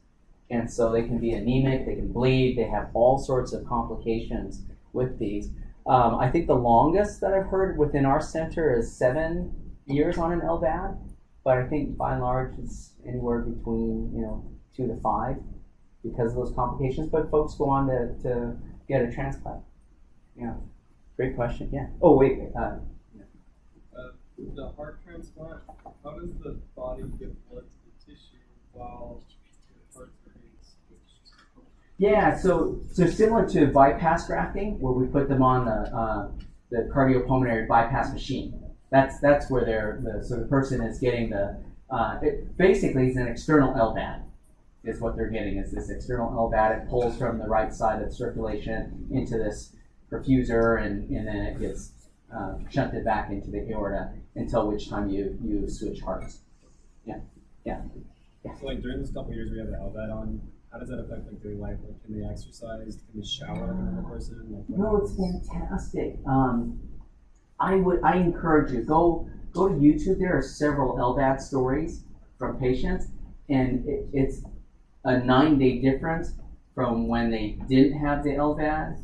And so they can be anemic, they can bleed, they have all sorts of complications with these. I think the longest that I've heard within our center is 7 years on an LVAD, but I think by and large it's anywhere between 2 to 5 because of those complications. But folks go on to get a transplant. Yeah, great question. Yeah. Oh wait. The heart transplant. How does the body give blood to the tissue while the heart's being switched? Yeah, so similar to bypass grafting, where we put them on the cardiopulmonary bypass machine. That's where the person is getting basically it's an external LVAD is what they're getting, is this external LVAD. It pulls from the right side of the circulation into this perfuser and then it gets shunted back into the aorta until which time you switch hearts. Yeah. So during this couple of years we have the LVAD on, how does that affect daily life? Can they exercise? Can they shower like a normal person? No, it's fantastic. I encourage you, go to YouTube. There are several LVAD stories from patients, and it's a 9-day difference from when they didn't have the LVAD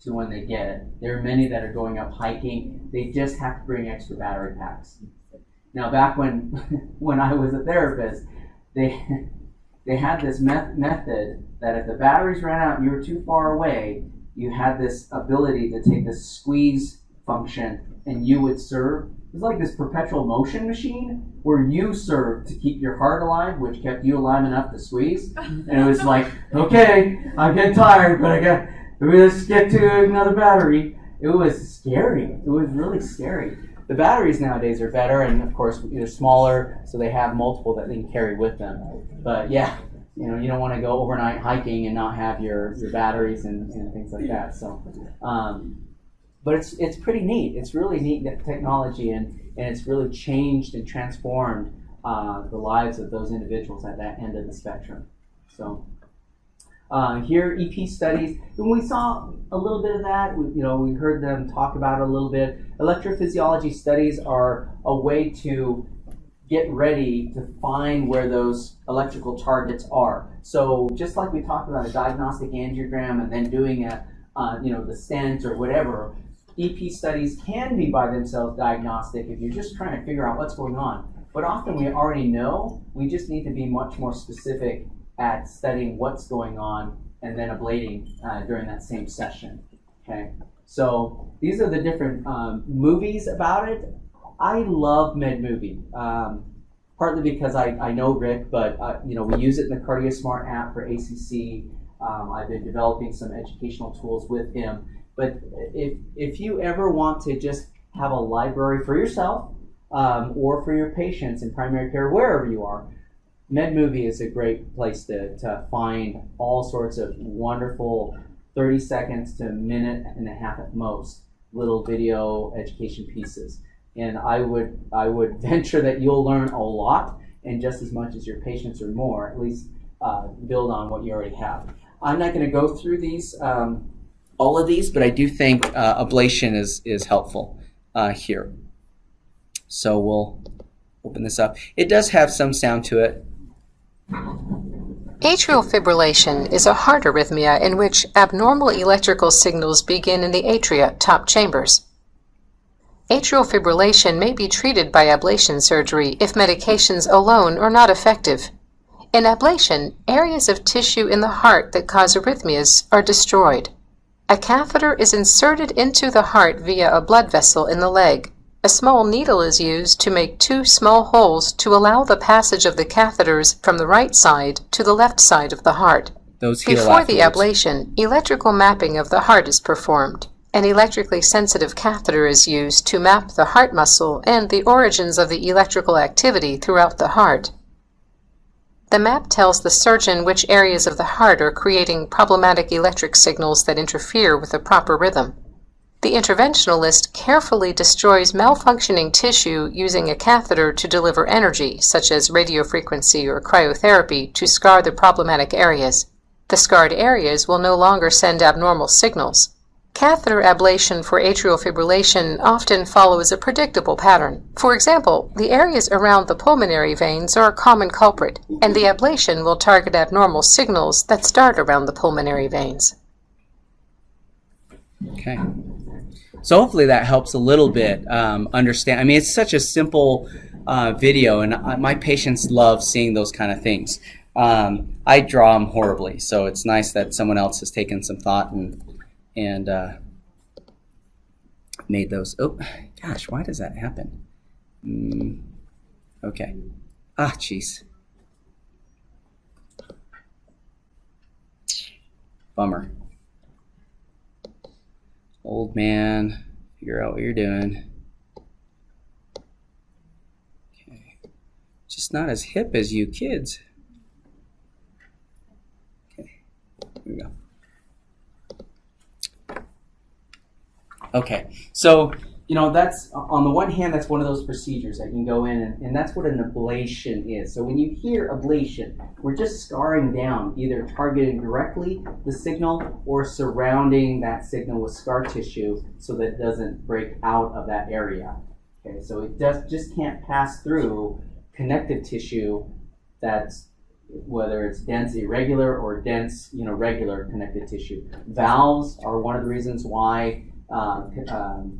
to when they get it. There are many that are going up hiking. They just have to bring extra battery packs. Now, back when when I was a therapist, they had this method that if the batteries ran out and you were too far away, you had this ability to take this squeeze function and you would serve. It was like this perpetual motion machine where you served to keep your heart alive, which kept you alive enough to squeeze. And it was like, okay, I'm getting tired, but let's get to another battery. It was scary. It was really scary. The batteries nowadays are better, and of course they're smaller, so they have multiple that they can carry with them. But yeah, you don't want to go overnight hiking and not have your batteries and things like that. So, but it's pretty neat. It's really neat technology, and it's really changed and transformed the lives of those individuals at that end of the spectrum. So. Here, EP studies, and we saw a little bit of that. We heard them talk about it a little bit. Electrophysiology studies are a way to get ready to find where those electrical targets are. So just like we talked about a diagnostic angiogram and then doing the stent or whatever, EP studies can be by themselves diagnostic if you're just trying to figure out what's going on. But often we already know. We just need to be much more specific at studying what's going on and then ablating during that same session. Okay, so these are the different movies about it. I love MedMovie, partly because I know Rick, but we use it in the CardioSmart app for ACC. I've been developing some educational tools with him. But if you ever want to just have a library for yourself or for your patients in primary care, wherever you are, MedMovie is a great place to find all sorts of wonderful 30 seconds to a minute and a half at most little video education pieces. And I would venture that you'll learn a lot and just as much as your patients or more, at least build on what you already have. I'm not going to go through these, all of these, but I do think ablation is helpful here. So we'll open this up. It does have some sound to it. Atrial fibrillation is a heart arrhythmia in which abnormal electrical signals begin in the atria, top chambers. Atrial fibrillation may be treated by ablation surgery if medications alone are not effective. In ablation, areas of tissue in the heart that cause arrhythmias are destroyed. A catheter is inserted into the heart via a blood vessel in the leg. A small needle is used to make 2 small holes to allow the passage of the catheters from the right side to the left side of the heart. Before the ablation, electrical mapping of the heart is performed. An electrically sensitive catheter is used to map the heart muscle and the origins of the electrical activity throughout the heart. The map tells the surgeon which areas of the heart are creating problematic electric signals that interfere with the proper rhythm. The interventionalist carefully destroys malfunctioning tissue using a catheter to deliver energy, such as radiofrequency or cryotherapy, to scar the problematic areas. The scarred areas will no longer send abnormal signals. Catheter ablation for atrial fibrillation often follows a predictable pattern. For example, the areas around the pulmonary veins are a common culprit, and the ablation will target abnormal signals that start around the pulmonary veins. Okay. So hopefully that helps a little bit understand. I mean, it's such a simple video, and my patients love seeing those kind of things. I draw them horribly, so it's nice that someone else has taken some thought and made those. Oh, gosh, why does that happen? Okay. Jeez. Bummer. Old man, figure out what you're doing. Okay. Just not as hip as you kids. Okay, here we go. Okay, so, that's, on the one hand, that's one of those procedures that you can go in, and that's what an ablation is. So when you hear ablation, we're just scarring down, either targeting directly the signal or surrounding that signal with scar tissue so that it doesn't break out of that area. Okay, so it just can't pass through connective tissue that's whether it's dense irregular or dense, regular connective tissue. Valves are one of the reasons why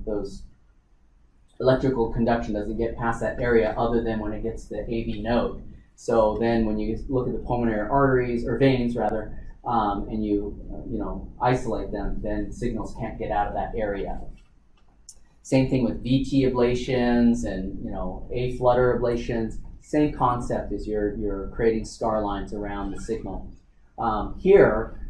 those electrical conduction doesn't get past that area, other than when it gets to the AV node. So then when you look at the pulmonary arteries, or veins rather, and you isolate them, then signals can't get out of that area. Same thing with VT ablations and A flutter ablations. Same concept as you're creating scar lines around the signal. Here,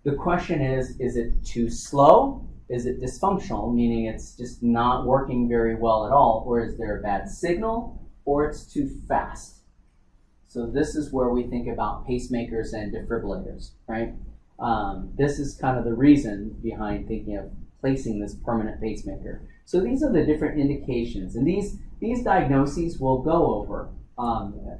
the question is it too slow? Is it dysfunctional, meaning it's just not working very well at all? Or is there a bad signal? Or it's too fast? So this is where we think about pacemakers and defibrillators, right? This is kind of the reason behind thinking of placing this permanent pacemaker. So these are the different indications, and these diagnoses we'll go over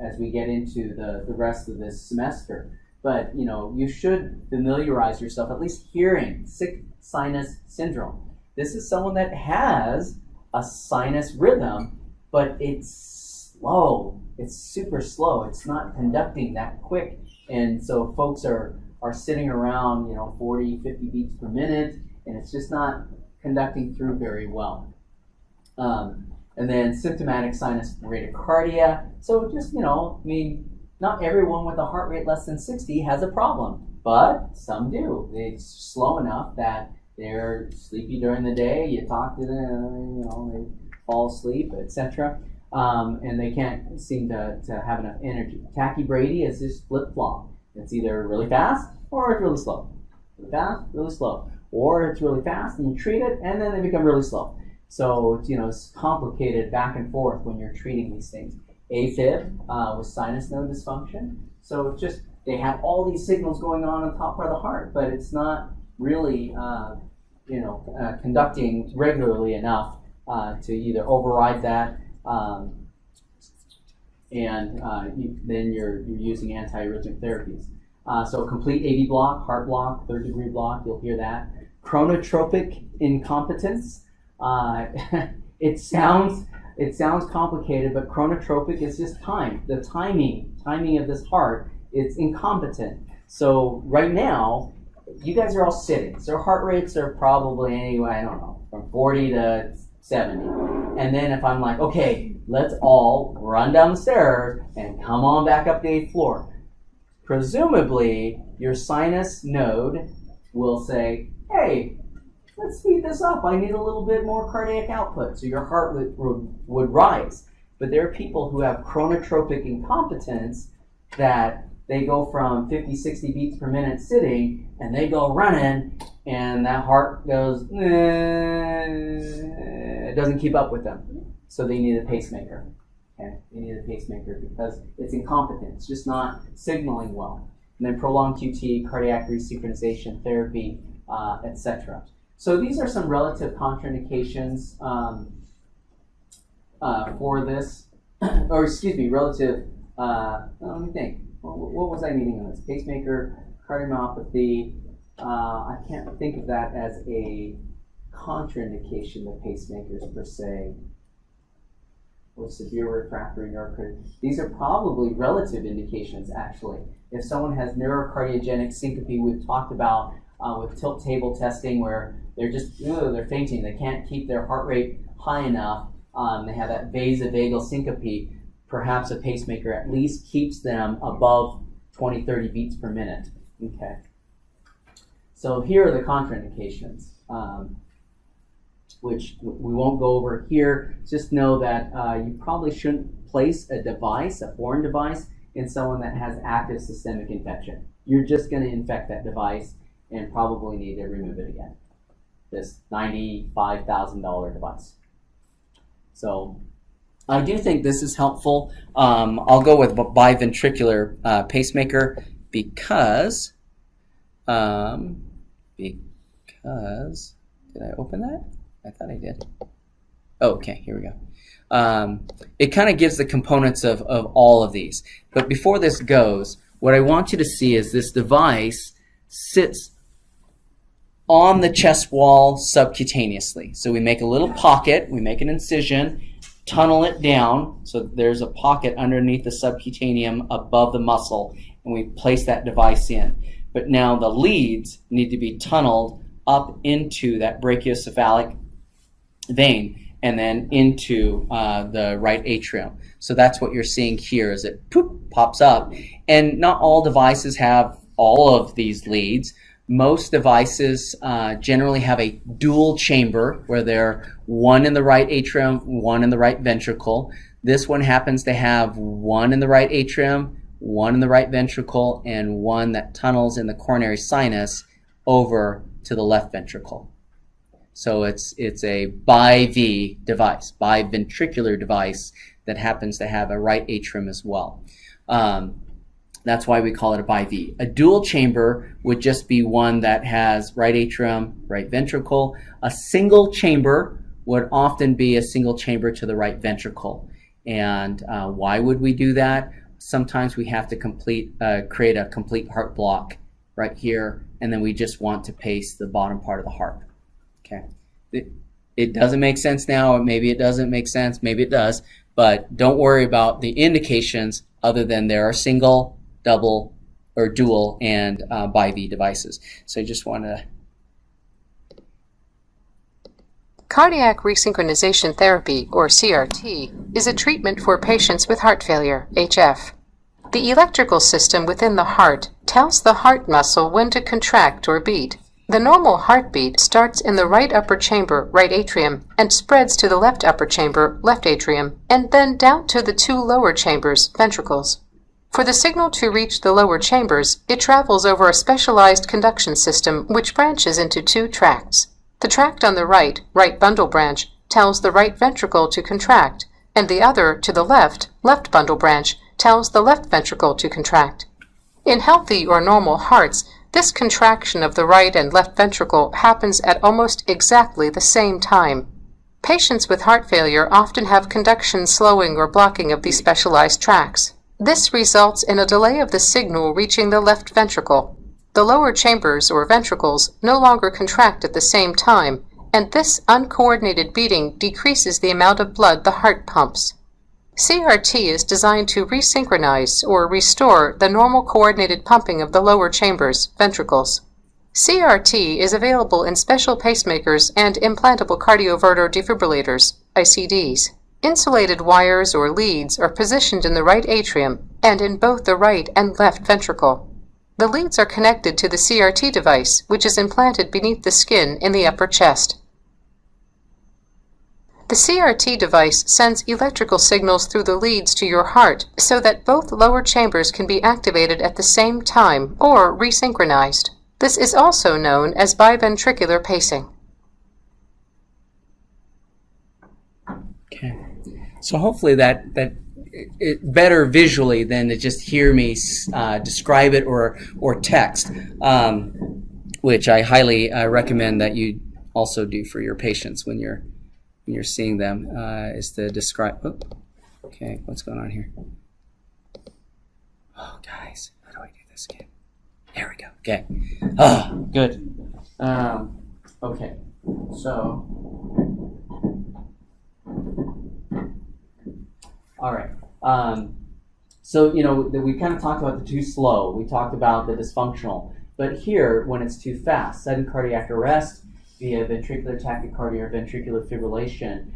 as we get into the rest of this semester. But you should familiarize yourself, at least hearing sick sinus syndrome. This is someone that has a sinus rhythm, but it's slow. It's super slow. It's not conducting that quick, and so folks are sitting around 40, 50 beats per minute, and it's just not conducting through very well. And then symptomatic sinus bradycardia. So just, not everyone with a heart rate less than 60 has a problem, but some do. It's slow enough that they're sleepy during the day. You talk to them, they fall asleep, etc. And they can't seem to have enough energy. Tachybrady is just flip-flop. It's either really fast or it's really slow. Really fast, really slow. Or it's really fast and you treat it and then they become really slow. So it's complicated back and forth when you're treating these things. AFib with sinus node dysfunction. So it's just they have all these signals going on the top part of the heart, but it's not really conducting regularly enough to either override that, and then you're using antiarrhythmic therapies. So complete AV block, heart block, third degree block. You'll hear that. Chronotropic incompetence. It sounds complicated, but chronotropic is just time. The timing of this heart is incompetent. So right now, you guys are all sitting. So heart rates are probably anyway, I don't know, from 40 to 70. And then if I'm like, okay, let's all run down the stairs and come on back up the 8th floor. Presumably, your sinus node will say, hey, let's speed this up. I need a little bit more cardiac output. So your heart would rise. But there are people who have chronotropic incompetence that they go from 50, 60 beats per minute sitting, and they go running, and that heart goes, it doesn't keep up with them. So they need a pacemaker. Okay? They need a pacemaker because it's incompetent. It's just not signaling well. And then prolonged QT, cardiac resynchronization therapy, etc. So these are some relative contraindications for this, or excuse me, relative, let me think. What was I meaning on this? Pacemaker, cardiomyopathy. I can't think of that as a contraindication to pacemakers per se, or severe refractory neurocarditis. These are probably relative indications, actually. If someone has neurocardiogenic syncope, we've talked about with tilt table testing, where they're fainting. They can't keep their heart rate high enough. They have that vasovagal syncope. Perhaps a pacemaker at least keeps them above 20, 30 beats per minute. Okay. So here are the contraindications, which we won't go over here. Just know that you probably shouldn't place a device, a foreign device, in someone that has active systemic infection. You're just going to infect that device and probably need to remove it again. This $95,000 device. So I do think this is helpful. I'll go with biventricular pacemaker because did I open that? I thought I did. Oh, okay, here we go. It kind of gives the components of all of these. But before this goes, what I want you to see is this device sits on the chest wall subcutaneously. So we make a little pocket, we make an incision, tunnel it down. So there's a pocket underneath the subcutaneum above the muscle, and we place that device in. But now the leads need to be tunneled up into that brachiocephalic vein and then into the right atrium. So that's what you're seeing here as it pops up. And not all devices have all of these leads. Most devices generally have a dual chamber where they're one in the right atrium, one in the right ventricle. This one happens to have one in the right atrium, one in the right ventricle, and one that tunnels in the coronary sinus over to the left ventricle. So it's a bi-V device, biventricular device that happens to have a right atrium as well. That's why we call it a bi-V. A dual chamber would just be one that has right atrium, right ventricle. A single chamber would often be a single chamber to the right ventricle. And why would we do that? Sometimes we have to create a complete heart block right here, and then we just want to pace the bottom part of the heart. Okay, it doesn't make sense now, or maybe it doesn't make sense, maybe it does, but don't worry about the indications other than there are single, double, or dual and bi-V devices. So I just want to... Cardiac resynchronization therapy, or CRT, is a treatment for patients with heart failure, HF. The electrical system within the heart tells the heart muscle when to contract or beat. The normal heartbeat starts in the right upper chamber, right atrium, and spreads to the left upper chamber, left atrium, and then down to the two lower chambers, ventricles. For the signal to reach the lower chambers, it travels over a specialized conduction system which branches into two tracts. The tract on the right bundle branch, tells the right ventricle to contract, and the other, to the left bundle branch, tells the left ventricle to contract. In healthy or normal hearts, this contraction of the right and left ventricle happens at almost exactly the same time. Patients with heart failure often have conduction slowing or blocking of these specialized tracts. This results in a delay of the signal reaching the left ventricle. The lower chambers or ventricles no longer contract at the same time, and this uncoordinated beating decreases the amount of blood the heart pumps. CRT is designed to resynchronize or restore the normal coordinated pumping of the lower chambers, ventricles. CRT is available in special pacemakers and implantable cardioverter defibrillators, ICDs. Insulated wires or leads are positioned in the right atrium and in both the right and left ventricle. The leads are connected to the CRT device, which is implanted beneath the skin in the upper chest. The CRT device sends electrical signals through the leads to your heart so that both lower chambers can be activated at the same time or resynchronized. This is also known as biventricular pacing. Okay. So hopefully that it better visually than to just hear me describe it or text, which I highly recommend that you also do for your patients when you're seeing them, is to describe. Oh, okay, what's going on here? Oh, guys, how do I do this again? There we go. Okay. Oh, good. Okay, so. All right. So, we kind of talked about the too slow. We talked about the dysfunctional. But here, when it's too fast, sudden cardiac arrest via ventricular tachycardia or ventricular fibrillation,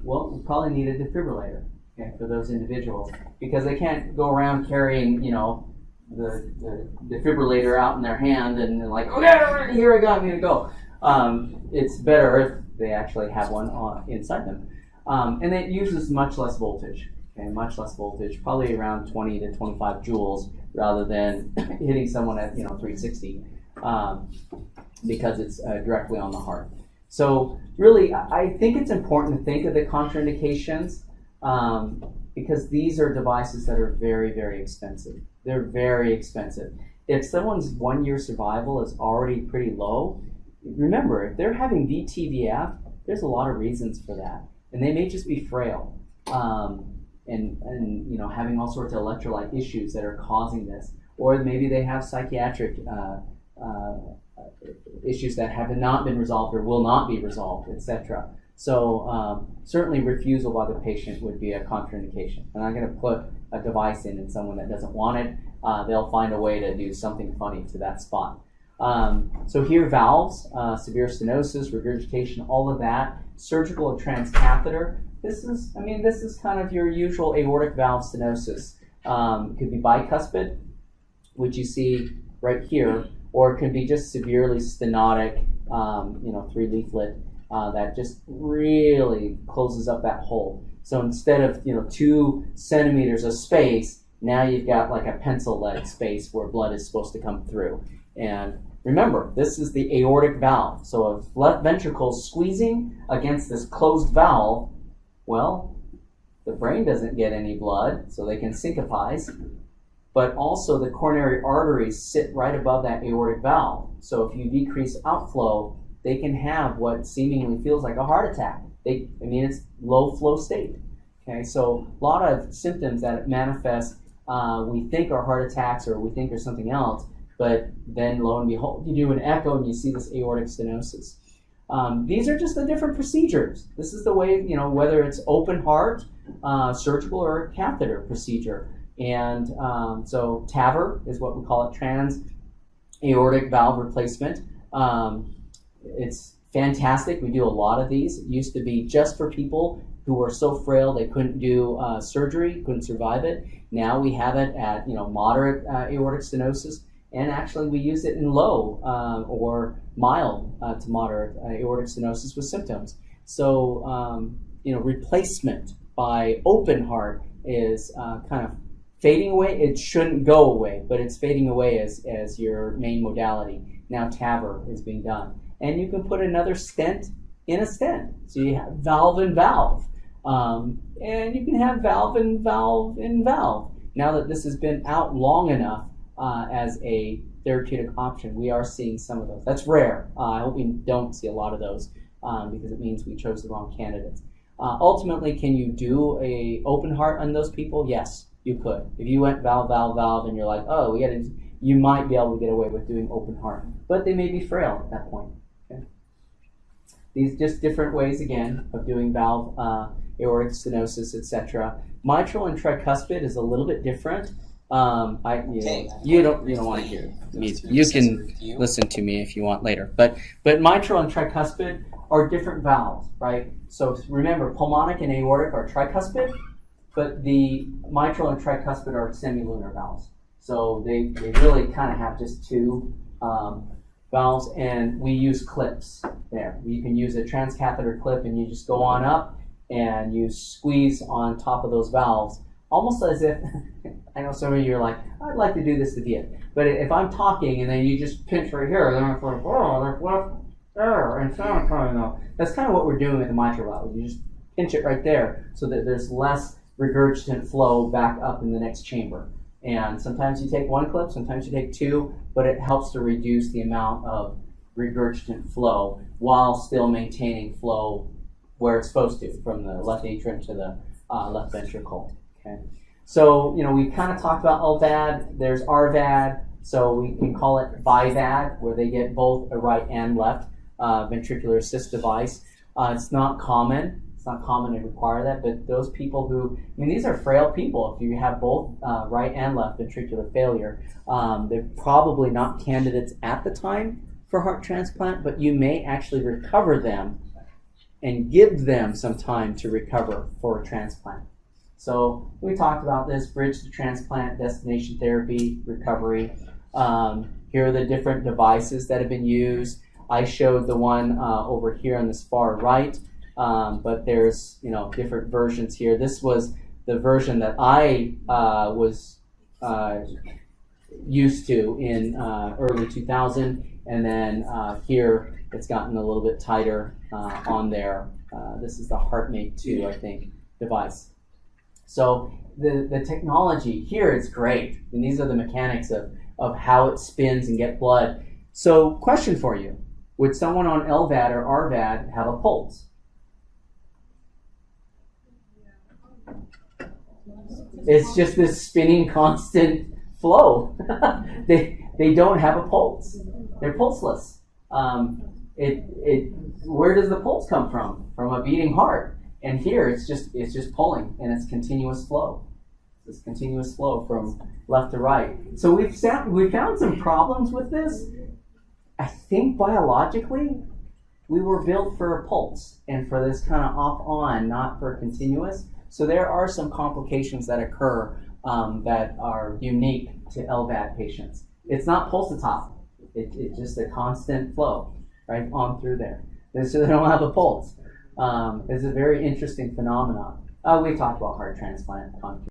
we probably need a defibrillator, okay, for those individuals, because they can't go around carrying, the defibrillator out in their hand and like, okay, here I go, I'm going to go. It's better if they actually have one inside them. And it uses much less voltage, probably around 20 to 25 joules rather than hitting someone at 360, because it's directly on the heart. So really, I think it's important to think of the contraindications, because these are devices that are very, very expensive. They're very expensive. If someone's 1 year survival is already pretty low, remember, if they're having VTVF, there's a lot of reasons for that. And they may just be frail, and having all sorts of electrolyte issues that are causing this, or maybe they have psychiatric issues that have not been resolved or will not be resolved, etc. So certainly refusal by the patient would be a contraindication. I'm not going to put a device in someone that doesn't want it. They'll find a way to do something funny to that spot. So here, valves, severe stenosis, regurgitation, all of that. Surgical or transcatheter. This is kind of your usual aortic valve stenosis. It could be bicuspid, which you see right here, or it can be just severely stenotic, 3-leaflet, that just really closes up that hole. So instead of 2 centimeters of space, now you've got like a pencil lead space where blood is supposed to come through. And remember, this is the aortic valve. So if left ventricle is squeezing against this closed valve, well, the brain doesn't get any blood, so they can syncopize. But also the coronary arteries sit right above that aortic valve. So if you decrease outflow, they can have what seemingly feels like a heart attack. It's low flow state. Okay, so a lot of symptoms that manifest, we think are heart attacks or we think are something else, but then lo and behold, you do an echo and you see this aortic stenosis. These are just the different procedures. This is the way, whether it's open heart, surgical, or catheter procedure. And so TAVR is what we call it, trans aortic valve replacement. It's fantastic. We do a lot of these. It used to be just for people who were so frail they couldn't do surgery, couldn't survive it. Now we have it at moderate aortic stenosis, and actually we use it in low or mild to moderate aortic stenosis with symptoms. So replacement by open heart is kind of fading away. It shouldn't go away, but it's fading away as your main modality. Now TAVR is being done. And you can put another stent in a stent. So you have valve in valve. And you can have valve in valve in valve. Now that this has been out long enough as a therapeutic option, we are seeing some of those. That's rare. I hope we don't see a lot of those because it means we chose the wrong candidates. Ultimately, can you do a open heart on those people? Yes, you could. If you went valve, valve, valve, and you're like, oh, you might be able to get away with doing open heart. But they may be frail at that point. Okay? These just different ways, again, of doing valve, aortic stenosis, etc. Mitral and tricuspid is a little bit different. You don't want to hear me. You can listen to me if you want later. But mitral and tricuspid are different valves, right? So remember, pulmonic and aortic are tricuspid, but the mitral and tricuspid are semilunar valves. So they really kind of have just two valves, and we use clips there. You can use a transcatheter clip, and you just go on up, and you squeeze on top of those valves, almost as if, I know some of you are like, I'd like to do this to you. But if I'm talking, and then you just pinch right here, then it's like, oh, there's left there, and sound coming out. That's kind of what we're doing with the mitral valve. You just pinch it right there, so that there's less regurgitant flow back up in the next chamber. And sometimes you take one clip, sometimes you take two, but it helps to reduce the amount of regurgitant flow while still maintaining flow where it's supposed to, from the left atrium to the left ventricle. Okay. So, we kind of talked about LVAD. There's RVAD, so we can call it BiVAD, where they get both a right and left ventricular assist device. It's not common. It's not common to require that, but those people who, these are frail people. If you have both right and left ventricular failure, they're probably not candidates at the time for heart transplant, but you may actually recover them and give them some time to recover for a transplant. So we talked about this, bridge to transplant, destination therapy, recovery. Here are the different devices that have been used. I showed the one over here on this far right. But there's different versions here. This was the version that I was used to in early 2000, and then here it's gotten a little bit tighter on there. This is the HeartMate 2, I think, device. So the technology here is great, and these are the mechanics of how it spins and get blood. So question for you, would someone on LVAD or RVAD have a pulse? It's just this spinning constant flow. They don't have a pulse. They're pulseless. where does the pulse come from? From a beating heart. And here it's just pulling, and it's continuous flow. It's continuous flow from left to right. So we found some problems with this. I think biologically, we were built for a pulse and for this kind of off-on, not for continuous. So there are some complications that occur that are unique to LVAD patients. It's not pulsatile. It's just a constant flow, right, on through there. So they don't have a pulse. It's a very interesting phenomenon. We talked about heart transplant.